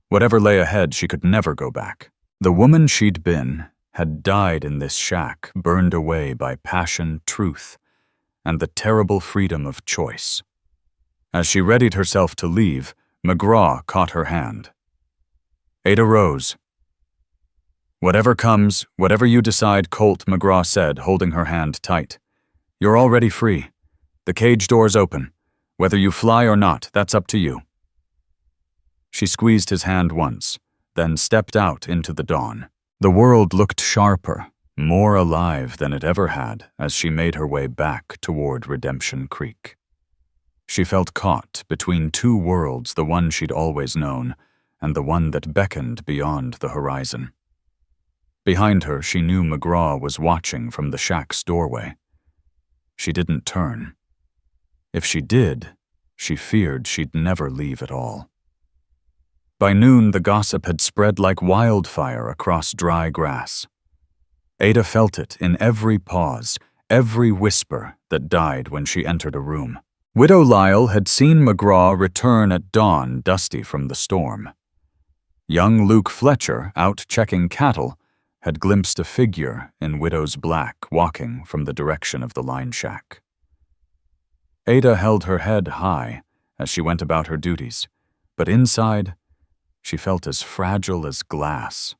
Whatever lay ahead, she could never go back. The woman she'd been had died in this shack, burned away by passion, truth, and the terrible freedom of choice. As she readied herself to leave, McGraw caught her hand. Ada rose. "Whatever comes, whatever you decide," Colt McGraw said, holding her hand tight. "You're already free. The cage door's open. Whether you fly or not, that's up to you." She squeezed his hand once, then stepped out into the dawn. The world looked sharper, more alive than it ever had as she made her way back toward Redemption Creek. She felt caught between two worlds, the one she'd always known and the one that beckoned beyond the horizon. Behind her, she knew McGraw was watching from the shack's doorway. She didn't turn. If she did, she feared she'd never leave at all. By noon, the gossip had spread like wildfire across dry grass. Ada felt it in every pause, every whisper that died when she entered a room. Widow Lyle had seen McGraw return at dawn, dusty from the storm. Young Luke Fletcher, out checking cattle, had glimpsed a figure in widow's black walking from the direction of the line shack. Ada held her head high as she went about her duties, but inside, she felt as fragile as glass.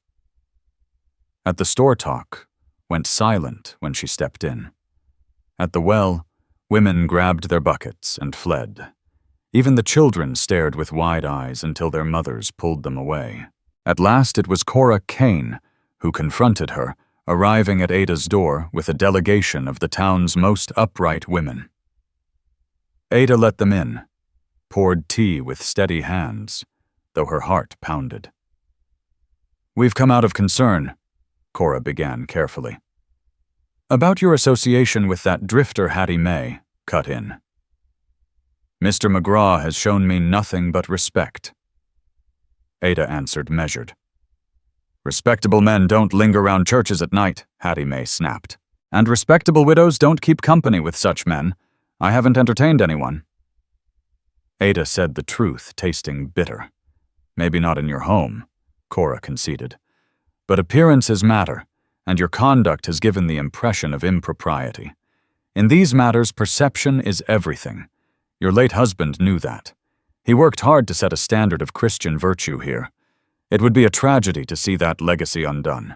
At the store talk, went silent when she stepped in. At the well, women grabbed their buckets and fled. Even the children stared with wide eyes until their mothers pulled them away. At last it was Cora Kane who confronted her, arriving at Ada's door with a delegation of the town's most upright women. Ada let them in, poured tea with steady hands, though her heart pounded. "We've come out of concern," Cora began carefully. "About your association with that drifter Hattie May," cut in. "Mr. McGraw has shown me nothing but respect." Ada answered, measured. "Respectable men don't linger around churches at night," Hattie May snapped. "And respectable widows don't keep company with such men. I haven't entertained anyone." Ada said the truth, tasting bitter. "Maybe not in your home," Cora conceded. "But appearances matter, and your conduct has given the impression of impropriety. In these matters, perception is everything. Your late husband knew that. He worked hard to set a standard of Christian virtue here. It would be a tragedy to see that legacy undone."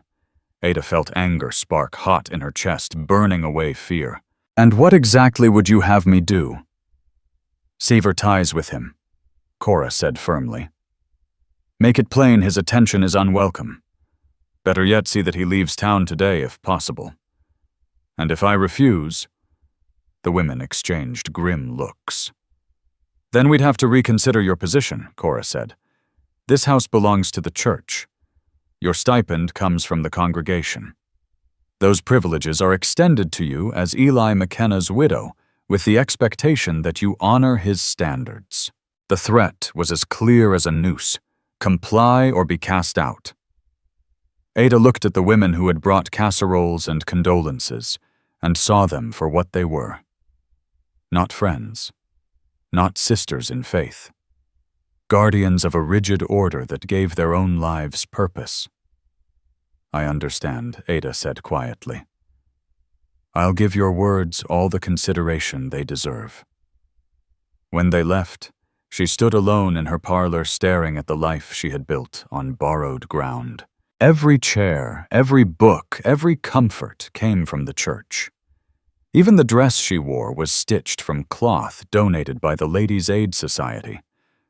Ada felt anger spark hot in her chest, burning away fear. "And what exactly would you have me do?" "Sever ties with him," Cora said firmly. "Make it plain his attention is unwelcome. Better yet, see that he leaves town today if possible. And if I refuse..." The women exchanged grim looks. "Then we'd have to reconsider your position," Cora said. "This house belongs to the church. Your stipend comes from the congregation. Those privileges are extended to you as Eli McKenna's widow, with the expectation that you honor his standards." The threat was as clear as a noose. Comply or be cast out. Ada looked at the women who had brought casseroles and condolences, and saw them for what they were. Not friends. Not sisters in faith. Guardians of a rigid order that gave their own lives purpose. "I understand," Ada said quietly. "I'll give your words all the consideration they deserve." When they left, she stood alone in her parlor staring at the life she had built on borrowed ground. Every chair, every book, every comfort came from the church. Even the dress she wore was stitched from cloth donated by the Ladies' Aid Society.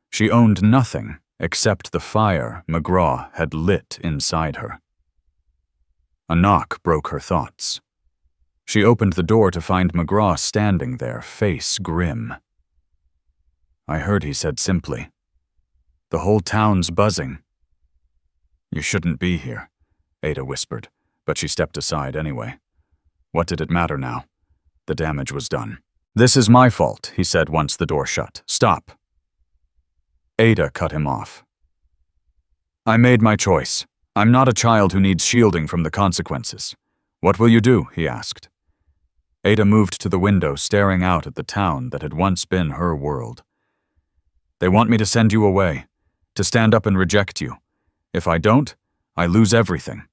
She owned nothing except the fire McGraw had lit inside her. A knock broke her thoughts. She opened the door to find McGraw standing there, face grim. "I heard," he said simply. "The whole town's buzzing." "You shouldn't be here," Ada whispered, but she stepped aside anyway. What did it matter now? The damage was done. "This is my fault," he said once the door shut. "Stop." Ada cut him off. "I made my choice. I'm not a child who needs shielding from the consequences. What will you do?" he asked. Ada moved to the window, staring out at the town that had once been her world. "They want me to send you away, to stand up and reject you. If I don't, I lose everything."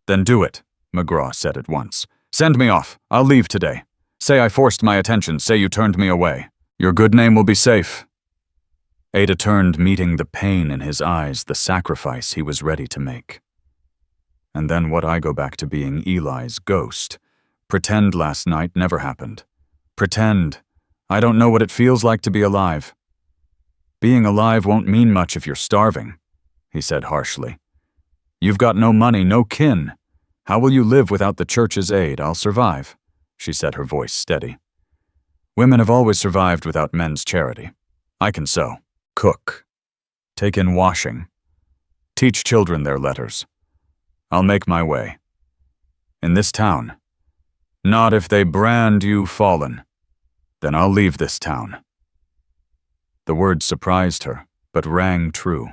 "Then do it," McGraw said at once. "Send me off. I'll leave today. Say I forced my attention. Say you turned me away. Your good name will be safe." Ada turned, meeting the pain in his eyes, the sacrifice he was ready to make. And then what? I go back to being Eli's ghost. Pretend last night never happened. Pretend. I don't know what it feels like to be alive. Being alive won't mean much if you're starving, he said harshly. You've got no money, no kin. How will you live without the church's aid? I'll survive, she said, her voice steady. Women have always survived without men's charity. I can sew, cook, take in washing, teach children their letters. I'll make my way. In this town. Not if they brand you fallen. Then I'll leave this town. The words surprised her, but rang true.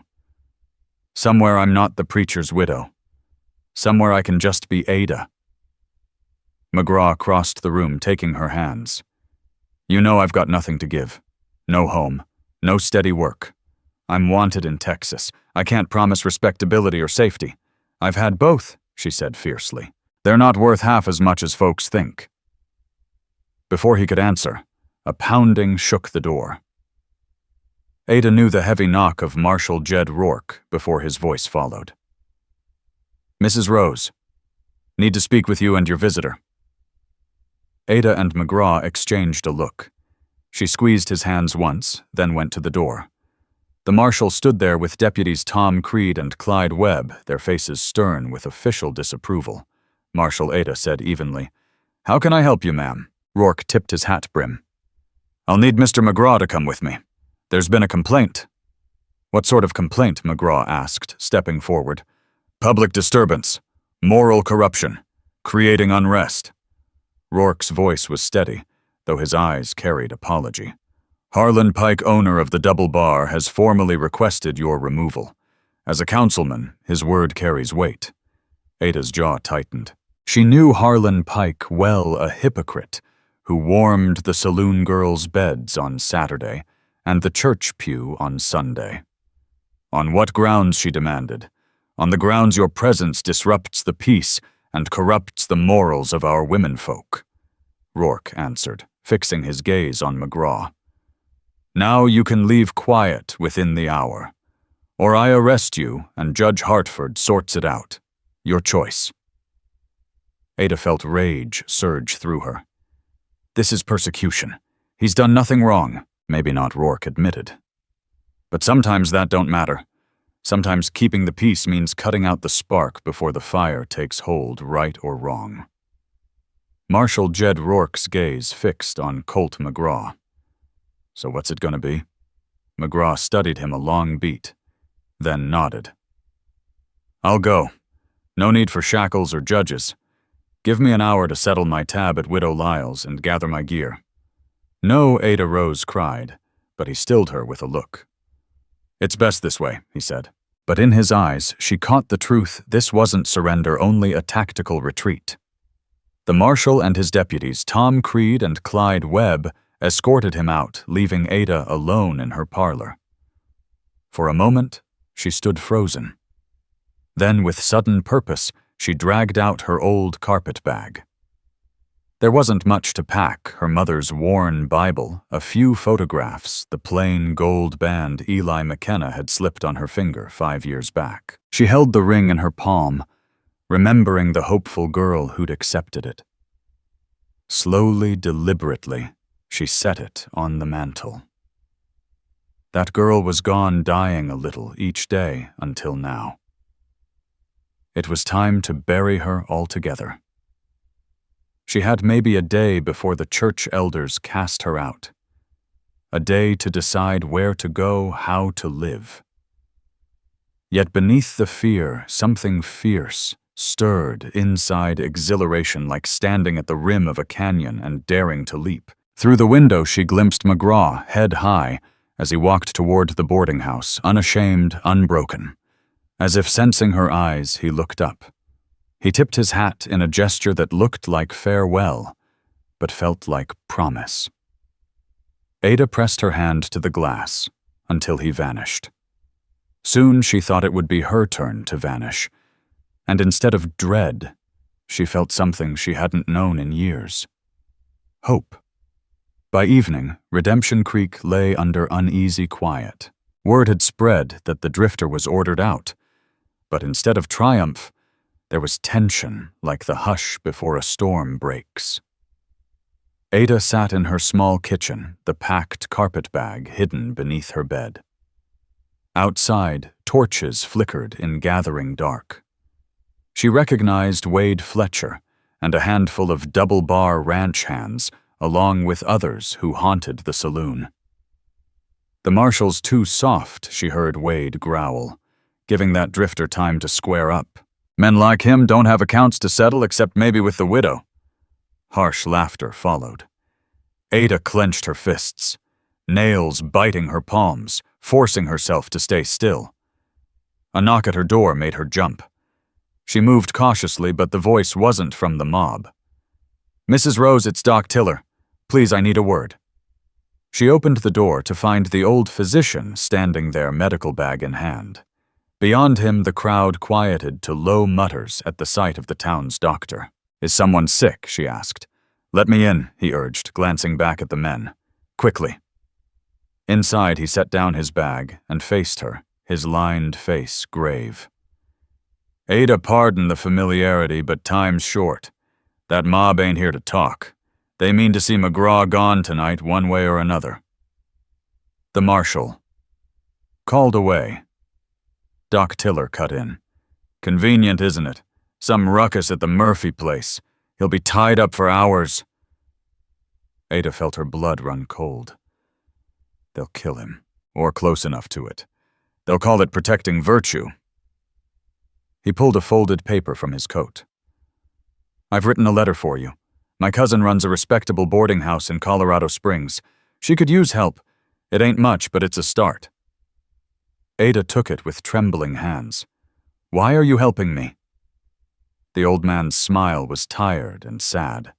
Somewhere I'm not the preacher's widow. Somewhere I can just be Ada. McGraw crossed the room, taking her hands. You know I've got nothing to give. No home, no steady work. I'm wanted in Texas. I can't promise respectability or safety. I've had both, she said fiercely. They're not worth half as much as folks think. Before he could answer, a pounding shook the door. Ada knew the heavy knock of Marshal Jed Rourke before his voice followed. Mrs. Rose, need to speak with you and your visitor. Ada and McGraw exchanged a look. She squeezed his hands once, then went to the door. The marshal stood there with deputies Tom Creed and Clyde Webb, their faces stern with official disapproval. Marshal Ada said evenly, How can I help you, ma'am? Rourke tipped his hat brim. I'll need Mr. McGraw to come with me. There's been a complaint. What sort of complaint? McGraw asked, stepping forward. Public disturbance, moral corruption, creating unrest. Rourke's voice was steady, though his eyes carried apology. Harlan Pike, owner of the Double Bar, has formally requested your removal. As a councilman, his word carries weight. Ada's jaw tightened. She knew Harlan Pike well, a hypocrite, who warmed the saloon girls' beds on Saturday and the church pew on Sunday. On what grounds, she demanded? On the grounds your presence disrupts the peace and corrupts the morals of our womenfolk. Rourke answered, fixing his gaze on McGraw. Now you can leave quiet within the hour, or I arrest you and Judge Hartford sorts it out. Your choice. Ada felt rage surge through her. This is persecution. He's done nothing wrong, maybe not, Rourke admitted. But sometimes that don't matter. Sometimes keeping the peace means cutting out the spark before the fire takes hold, right or wrong. Marshal Jed Rourke's gaze fixed on Colt McGraw. So what's it gonna be? McGraw studied him a long beat, then nodded. I'll go. No need for shackles or judges. Give me an hour to settle my tab at Widow Lyle's and gather my gear. No, Ada Rose cried, but he stilled her with a look. It's best this way, he said. But in his eyes, she caught the truth. This wasn't surrender, only a tactical retreat. The marshal and his deputies, Tom Creed and Clyde Webb, escorted him out, leaving Ada alone in her parlor. For a moment, she stood frozen. Then, with sudden purpose, she dragged out her old carpet bag. There wasn't much to pack: her mother's worn Bible, a few photographs, the plain gold band Eli McKenna had slipped on her finger 5 years back. She held the ring in her palm, remembering the hopeful girl who'd accepted it. Slowly, deliberately, she set it on the mantel. That girl was gone, dying a little each day until now. It was time to bury her altogether. She had maybe a day before the church elders cast her out. A day to decide where to go, how to live. Yet beneath the fear, something fierce stirred inside, exhilaration, like standing at the rim of a canyon and daring to leap. Through the window she glimpsed McGraw, head high, as he walked toward the boarding house, unashamed, unbroken. As if sensing her eyes, he looked up. He tipped his hat in a gesture that looked like farewell, but felt like promise. Ada pressed her hand to the glass until he vanished. Soon she thought it would be her turn to vanish, and instead of dread, she felt something she hadn't known in years. hope. By evening, Redemption Creek lay under uneasy quiet. Word had spread that the drifter was ordered out, but instead of triumph, there was tension like the hush before a storm breaks. Ada sat in her small kitchen, the packed carpet bag hidden beneath her bed. Outside, torches flickered in gathering dark. She recognized Wade Fletcher and a handful of double-bar ranch hands, along with others who haunted the saloon. "The marshal's too soft," she heard Wade growl, giving that drifter time to square up. "Men like him don't have accounts to settle except maybe with the widow." Harsh laughter followed. Ada clenched her fists, nails biting her palms, forcing herself to stay still. A knock at her door made her jump. She moved cautiously, but the voice wasn't from the mob. "Mrs. Rose, it's Doc Tiller. Please, I need a word." She opened the door to find the old physician standing there, medical bag in hand. Beyond him, the crowd quieted to low mutters at the sight of the town's doctor. "Is someone sick?" she asked. "Let me in," he urged, glancing back at the men. "Quickly." Inside, he set down his bag and faced her, his lined face grave. "Ada, pardon the familiarity, but time's short. That mob ain't here to talk. They mean to see McGraw gone tonight, one way or another." The marshal called away. Doc Tiller cut in. "Convenient, isn't it? Some ruckus at the Murphy place. He'll be tied up for hours." Ada felt her blood run cold. They'll kill him, or close enough to it. They'll call it protecting virtue. He pulled a folded paper from his coat. "I've written a letter for you. My cousin runs a respectable boarding house in Colorado Springs. She could use help. It ain't much, but it's a start." Ada took it with trembling hands. "Why are you helping me?" The old man's smile was tired and sad.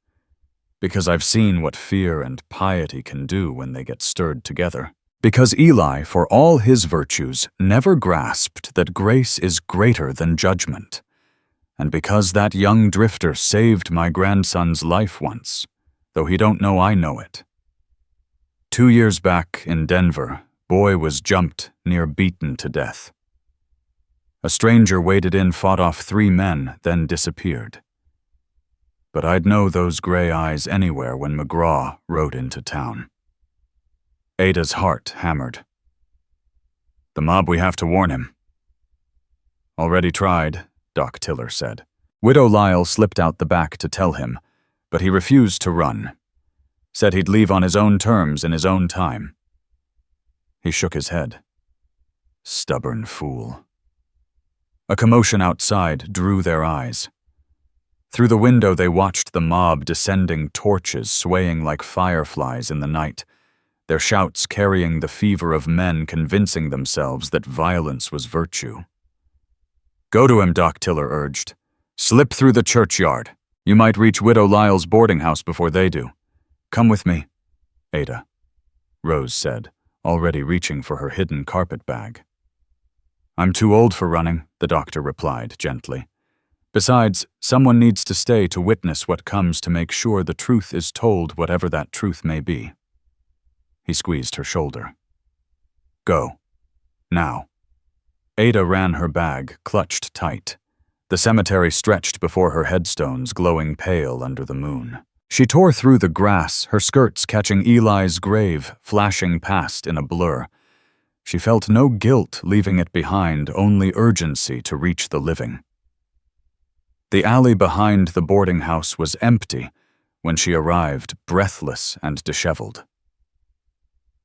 "Because I've seen what fear and piety can do when they get stirred together. Because Eli, for all his virtues, never grasped that grace is greater than judgment. And because that young drifter saved my grandson's life once, though he don't know I know it. 2 years back in Denver, boy was jumped, near beaten to death. A stranger waded in, fought off 3 men, then disappeared. But I'd know those gray eyes anywhere when McGraw rode into town." Ada's heart hammered. "The mob, we have to warn him." "Already tried," Doc Tiller said. Widow Lyle slipped out the back to tell him, but he refused to run. Said he'd leave on his own terms in his own time. He shook his head. Stubborn fool. A commotion outside drew their eyes. Through the window they watched the mob descending, torches swaying like fireflies in the night, their shouts carrying the fever of men convincing themselves that violence was virtue. "Go to him," Doc Tiller urged. "Slip through the churchyard. You might reach Widow Lyle's boarding house before they do. Come with me, Ada," Rose said, already reaching for her hidden carpet bag. "I'm too old for running," the doctor replied gently. "Besides, someone needs to stay to witness what comes to make sure the truth is told, whatever that truth may be." He squeezed her shoulder. "Go. Now." Ada ran her bag, clutched tight. The cemetery stretched before her headstones, glowing pale under the moon. She tore through the grass, her skirts catching Eli's grave, flashing past in a blur. She felt no guilt leaving it behind, only urgency to reach the living. The alley behind the boarding house was empty when she arrived, breathless and disheveled.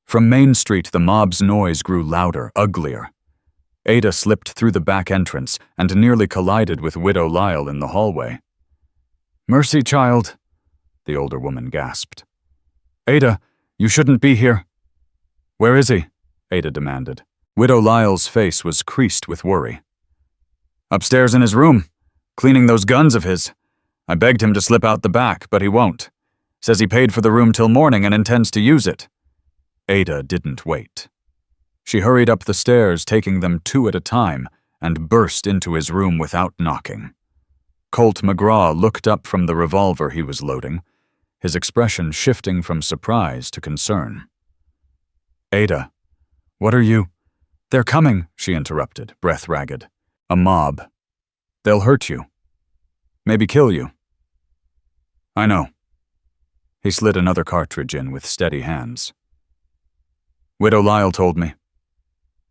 From Main Street, the mob's noise grew louder, uglier. Ada slipped through the back entrance and nearly collided with Widow Lyle in the hallway. "Mercy, child," the older woman gasped. "Ada, you shouldn't be here." "Where is he?" Ada demanded. Widow Lyle's face was creased with worry. "Upstairs in his room, cleaning those guns of his. I begged him to slip out the back, but he won't. Says he paid for the room till morning and intends to use it." Ada didn't wait. She hurried up the stairs, taking them 2 at a time, and burst into his room without knocking. Colt McGraw looked up from the revolver he was loading. his expression shifting from surprise to concern. "Ada, what are you—" "They're coming," she interrupted, breath ragged. "A mob. They'll hurt you. Maybe kill you." "I know." He slid another cartridge in with steady hands. "Widow Lyle told me."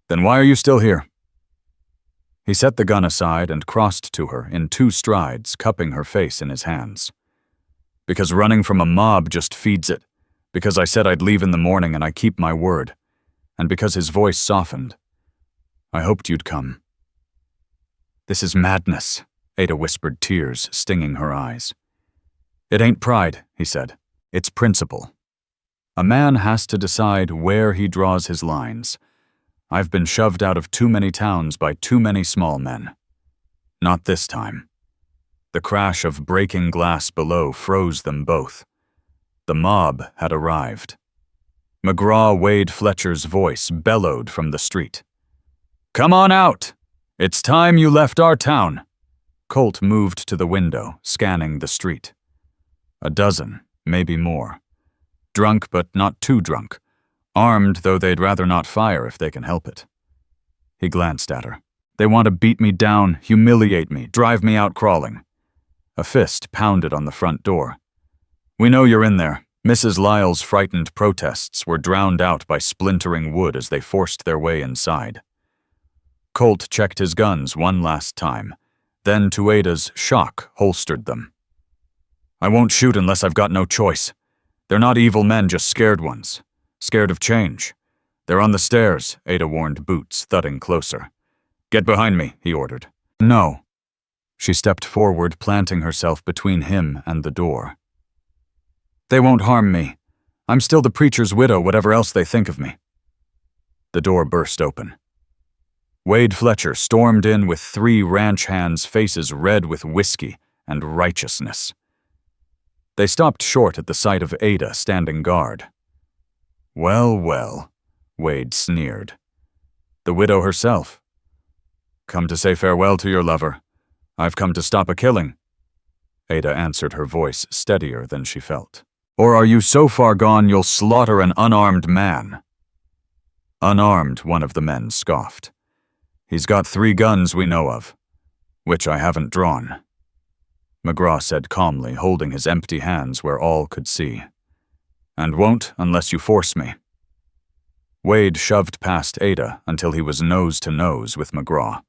"Then why are you still here?" He set the gun aside and crossed to her in 2 strides, cupping her face in his hands. "Because running from a mob just feeds it. Because I said I'd leave in the morning and I keep my word. And because," his voice softened, "I hoped you'd come." "This is madness," Ada whispered, tears stinging her eyes. "It ain't pride," he said. "It's principle. A man has to decide where he draws his lines. I've been shoved out of too many towns by too many small men. Not this time." The crash of breaking glass below froze them both. The mob had arrived. McGraw Wade Fletcher's voice bellowed from the street. "Come on out! It's time you left our town." Colt moved to the window, scanning the street. 12, maybe more. Drunk but not too drunk. Armed, though they'd rather not fire if they can help it. He glanced at her. "They want to beat me down, humiliate me, drive me out crawling." A fist pounded on the front door. "We know you're in there." Mrs. Lyle's frightened protests were drowned out by splintering wood as they forced their way inside. Colt checked his guns one last time, then to Ada's shock holstered them. "I won't shoot unless I've got no choice. They're not evil men, just scared ones. Scared of change. They're on the stairs," Ada warned Boots, thudding closer. "Get behind me," he ordered. "No." She stepped forward, planting herself between him and the door. "They won't harm me. I'm still the preacher's widow, whatever else they think of me." The door burst open. Wade Fletcher stormed in with 3 ranch hands, faces red with whiskey and righteousness. They stopped short at the sight of Ada standing guard. "Well, well," Wade sneered. "The widow herself. Come to say farewell to your lover. I've come to stop a killing." Ada answered, her voice steadier than she felt. "Or are you so far gone you'll slaughter an unarmed man?" "Unarmed," one of the men scoffed. "He's got 3 guns we know of, which I haven't drawn," McGraw said calmly, holding his empty hands where all could see. "And won't unless you force me." Wade shoved past Ada until he was nose to nose with McGraw.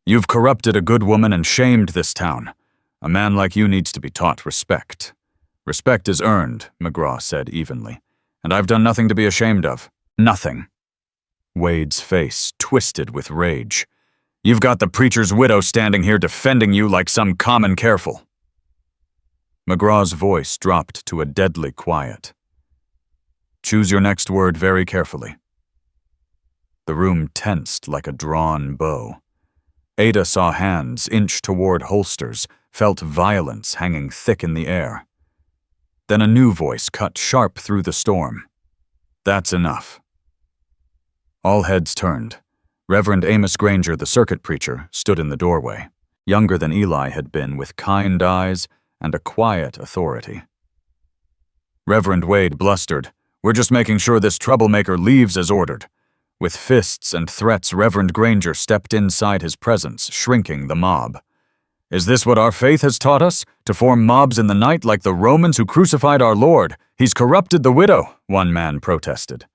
"You've corrupted a good woman and shamed this town. A man like you needs to be taught respect." "Respect is earned," McGraw said evenly, "and I've done nothing to be ashamed of." "Nothing." Wade's face twisted with rage. "You've got the preacher's widow standing here defending you like some common careful." McGraw's voice dropped to a deadly quiet. "Choose your next word very carefully." The room tensed like a drawn bow. Ada saw hands inch toward holsters, felt violence hanging thick in the air. Then a new voice cut sharp through the storm. "That's enough." All heads turned. Reverend Amos Granger, the circuit preacher, stood in the doorway, younger than Eli had been, with kind eyes and a quiet authority. Reverend Wade blustered, "We're just making sure this troublemaker leaves as ordered." With fists and threats, Reverend Granger stepped inside his presence, shrinking the mob. "Is this what our faith has taught us? To form mobs in the night like the Romans who crucified our Lord? He's corrupted the widow," one man protested.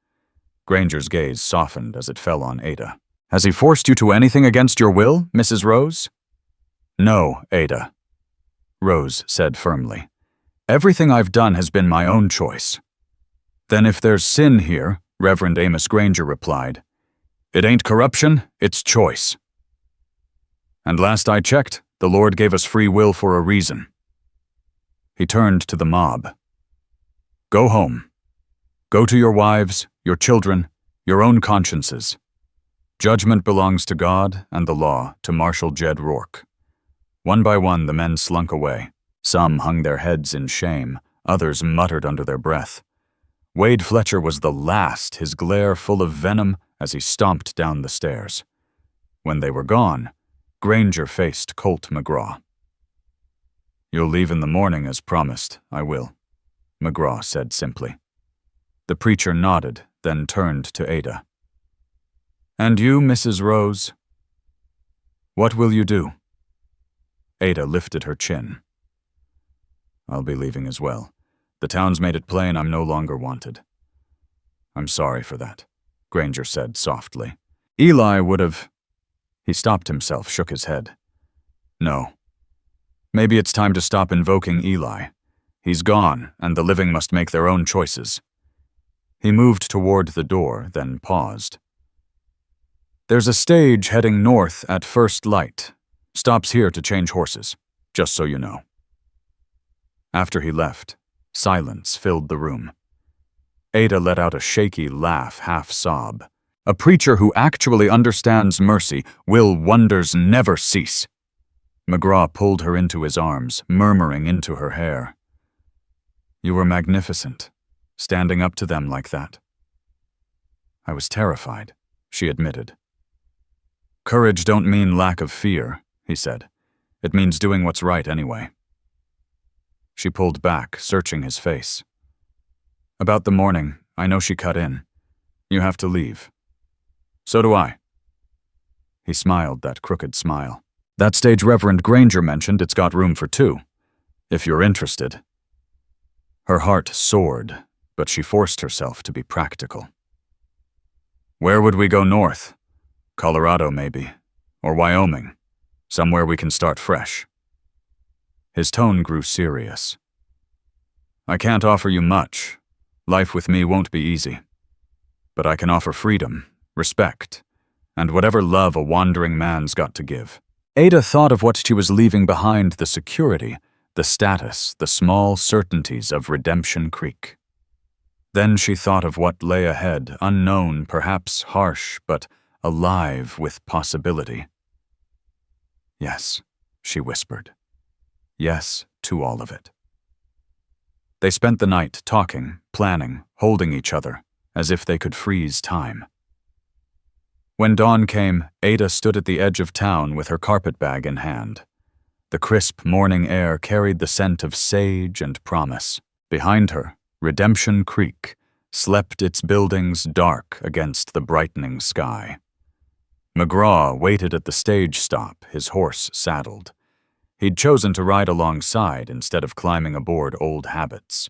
Granger's gaze softened as it fell on Ada. "Has he forced you to anything against your will, Mrs. Rose?" "No, Ada," Rose said firmly. "Everything I've done has been my own choice." "Then if there's sin here," Reverend Amos Granger replied, "it ain't corruption, it's choice. And last I checked, the Lord gave us free will for a reason." He turned to the mob. "Go home. Go to your wives, your children, your own consciences. Judgment belongs to God and the law, to Marshal Jed Rourke." One by one the men slunk away. Some hung their heads in shame, others muttered under their breath. Wade Fletcher was the last, his glare full of venom as he stomped down the stairs. When they were gone, Granger faced Colt McGraw. "You'll leave in the morning as promised, I will." McGraw said simply. The preacher nodded, then turned to Ada. And you, Mrs. Rose? What will you do? Ada lifted her chin. I'll be leaving as well. The town's made it plain I'm no longer wanted. I'm sorry for that, Granger said softly. Eli would have... He stopped himself, shook his head. No. Maybe it's time to stop invoking Eli. He's gone, and the living must make their own choices. He moved toward the door, then paused. There's a stage heading north at first light. Stops here to change horses, just so you know. After he left, silence filled the room. Ada let out a shaky laugh, half-sob. A preacher who actually understands mercy will wonders never cease. McGraw pulled her into his arms, murmuring into her hair. You were magnificent, standing up to them like that. I was terrified, she admitted. Courage don't mean lack of fear, he said. It means doing what's right anyway. She pulled back, searching his face. About the mourning, I know she cut in. You have to leave. So do I. He smiled that crooked smile. That stage Reverend Granger mentioned, it's got room for 2. If you're interested. Her heart soared, but she forced herself to be practical. Where would we go north? Colorado, maybe. Or Wyoming. Somewhere we can start fresh. His tone grew serious. I can't offer you much. Life with me won't be easy. But I can offer freedom, respect, and whatever love a wandering man's got to give. Ada thought of what she was leaving behind: the security, the status, the small certainties of Redemption Creek. Then she thought of what lay ahead, unknown, perhaps harsh, but alive with possibility. Yes, she whispered. Yes to all of it. They spent the night talking, planning, holding each other, as if they could freeze time. When dawn came, Ada stood at the edge of town with her carpetbag in hand. The crisp morning air carried the scent of sage and promise. Behind her, Redemption Creek slept its buildings dark against the brightening sky. McGraw waited at the stage stop, his horse saddled. He'd chosen to ride alongside instead of climbing aboard old habits.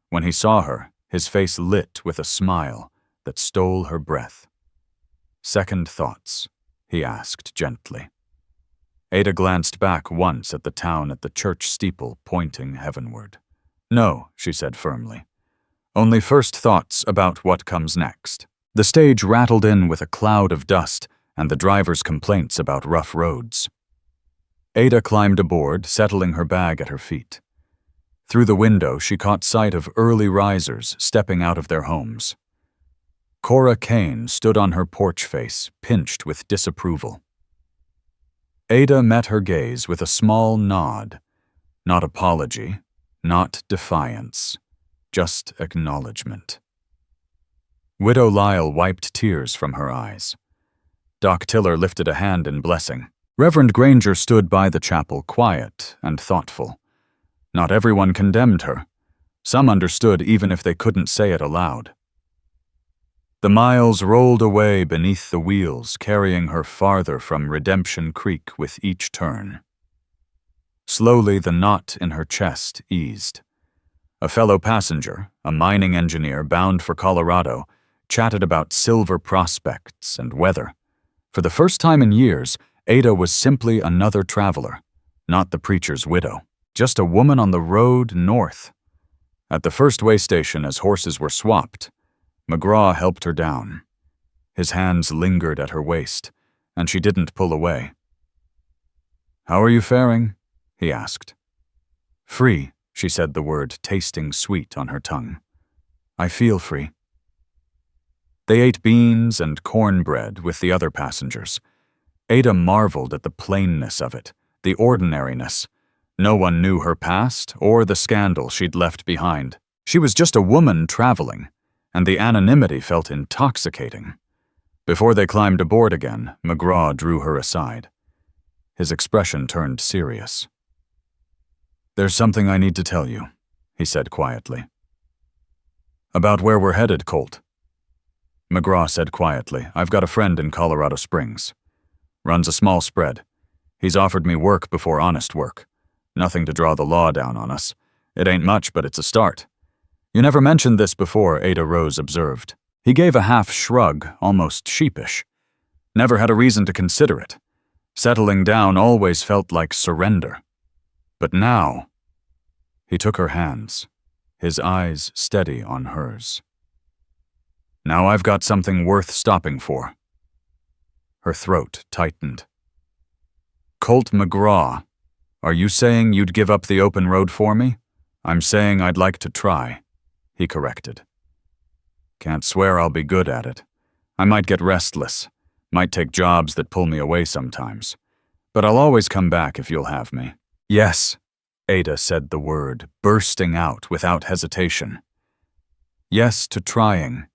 When he saw her, his face lit with a smile that stole her breath. Second thoughts? He asked gently. Ada glanced back once at the town at the church steeple pointing heavenward. No, she said firmly. Only first thoughts about what comes next. The stage rattled in with a cloud of dust and the driver's complaints about rough roads. Ada climbed aboard, settling her bag at her feet. Through the window, she caught sight of early risers stepping out of their homes. Cora Kane stood on her porch face, pinched with disapproval. Ada met her gaze with a small nod. Not apology, not defiance, just acknowledgement. Widow Lyle wiped tears from her eyes. Doc Tiller lifted a hand in blessing. Reverend Granger stood by the chapel, quiet and thoughtful. Not everyone condemned her. Some understood even if they couldn't say it aloud. The miles rolled away beneath the wheels, carrying her farther from Redemption Creek with each turn. Slowly, the knot in her chest eased. A fellow passenger, a mining engineer bound for Colorado, chatted about silver prospects and weather. For the first time in years, Ada was simply another traveler, not the preacher's widow, just a woman on the road north. At the first way station, as horses were swapped, McGraw helped her down. His hands lingered at her waist, and she didn't pull away. "How are you faring?" he asked. "Free," she said, the word tasting sweet on her tongue. "I feel free." They ate beans and cornbread with the other passengers. Ada marveled at the plainness of it, the ordinariness. No one knew her past or the scandal she'd left behind. She was just a woman traveling, and the anonymity felt intoxicating. Before they climbed aboard again, McGraw drew her aside. His expression turned serious. "There's something I need to tell you," he said quietly. About where we're headed, Colt. McGraw said quietly, I've got a friend in Colorado Springs. Runs a small spread. He's offered me work before honest work. Nothing to draw the law down on us. It ain't much, but it's a start. You never mentioned this before, Ada Rose observed. He gave a half shrug, almost sheepish. Never had a reason to consider it. Settling down always felt like surrender. But now... He took her hands, his eyes steady on hers. Now I've got something worth stopping for. Her throat tightened. Colt McGraw, are you saying you'd give up the open road for me? I'm saying I'd like to try, he corrected. Can't swear I'll be good at it. I might get restless, might take jobs that pull me away sometimes. But I'll always come back if you'll have me. Yes, Ada said the word, bursting out without hesitation. Yes to trying.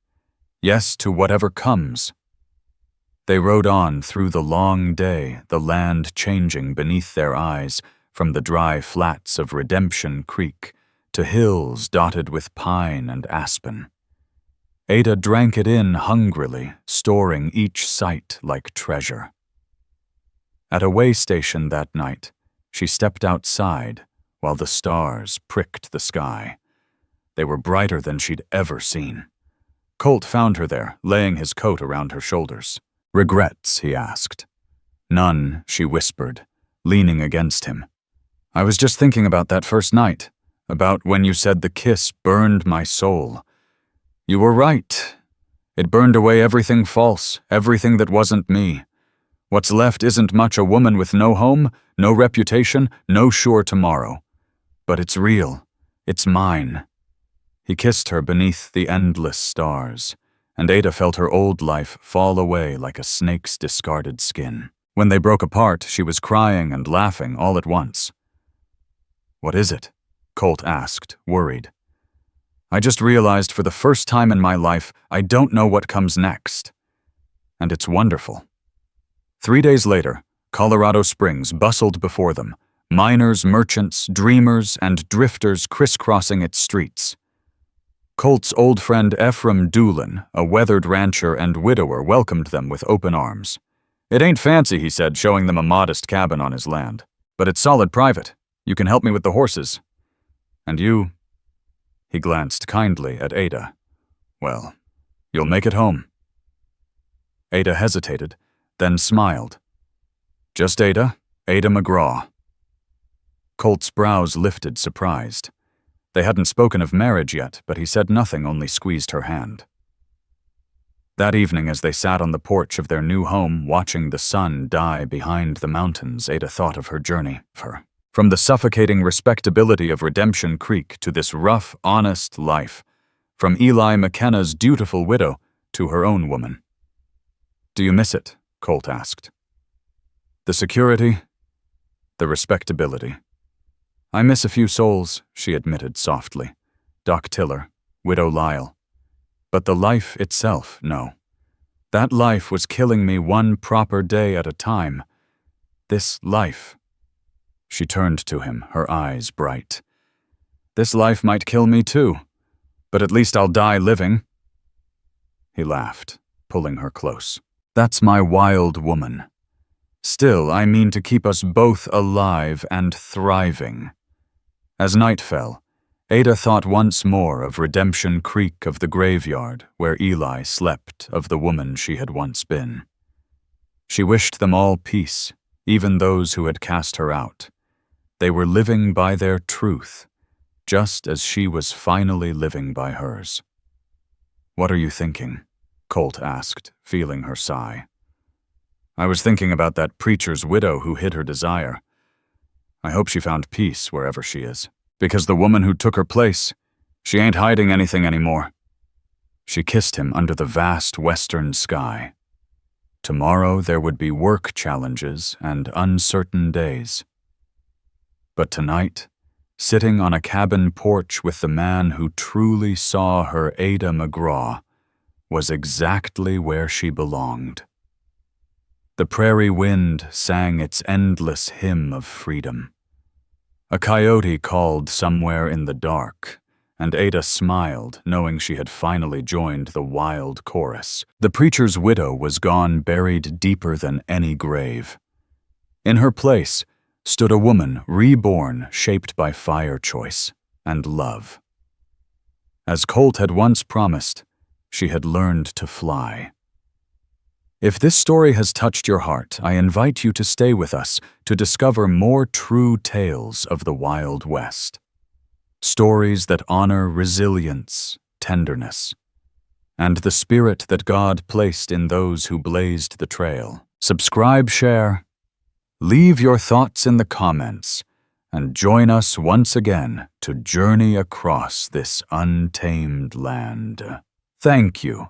Yes to whatever comes. They rode on through the long day, the land changing beneath their eyes, from the dry flats of Redemption Creek to hills dotted with pine and aspen. Ada drank it in hungrily, storing each sight like treasure. At a way station that night, she stepped outside while the stars pricked the sky. They were brighter than she'd ever seen. Colt found her there, laying his coat around her shoulders. Regrets, he asked. None, she whispered, leaning against him. I was just thinking about that first night, about when you said the kiss burned my soul. You were right. It burned away everything false, everything that wasn't me. What's left isn't much a woman with no home, no reputation, no sure tomorrow. But it's real. It's mine. He kissed her beneath the endless stars, and Ada felt her old life fall away like a snake's discarded skin. When they broke apart, she was crying and laughing all at once. What is it? Colt asked, worried. I just realized for the first time in my life, I don't know what comes next. And it's wonderful. 3 days later, Colorado Springs bustled before them, miners, merchants, dreamers, and drifters crisscrossing its streets. Colt's old friend Ephraim Doolin, a weathered rancher and widower, welcomed them with open arms. It ain't fancy, he said, showing them a modest cabin on his land. But it's solid private. You can help me with the horses. And you... He glanced kindly at Ada. Well, you'll make it home. Ada hesitated, then smiled. Just Ada, Ada McGraw. Colt's brows lifted, surprised. They hadn't spoken of marriage yet, but he said nothing, only squeezed her hand. That evening, as they sat on the porch of their new home, watching the sun die behind the mountains, Ada thought of her journey, from the suffocating respectability of Redemption Creek to this rough, honest life, from Eli McKenna's dutiful widow to her own woman. Do you miss it? Colt asked. The security, the respectability. I miss a few souls, she admitted softly. Doc Tiller, Widow Lyle. But the life itself, no. That life was killing me one proper day at a time. This life. She turned to him, her eyes bright. This life might kill me too, but at least I'll die living. He laughed, pulling her close. That's my wild woman. Still, I mean to keep us both alive and thriving. As night fell, Ada thought once more of Redemption Creek, of the graveyard where Eli slept, of the woman she had once been. She wished them all peace, even those who had cast her out. They were living by their truth, just as she was finally living by hers. What are you thinking? Colt asked, feeling her sigh. I was thinking about that preacher's widow who hid her desire. I hope she found peace wherever she is. Because the woman who took her place, she ain't hiding anything anymore. She kissed him under the vast western sky. Tomorrow there would be work challenges and uncertain days. But tonight, sitting on a cabin porch with the man who truly saw her, Ada McGraw, was exactly where she belonged. The prairie wind sang its endless hymn of freedom. A coyote called somewhere in the dark, and Ada smiled, knowing she had finally joined the wild chorus. The preacher's widow was gone, buried deeper than any grave. In her place stood a woman reborn, shaped by fire choice and love. As Colt had once promised, she had learned to fly. If this story has touched your heart, I invite you to stay with us to discover more true tales of the Wild West. Stories that honor resilience, tenderness, and the spirit that God placed in those who blazed the trail. Subscribe, share, leave your thoughts in the comments, and join us once again to journey across this untamed land. Thank you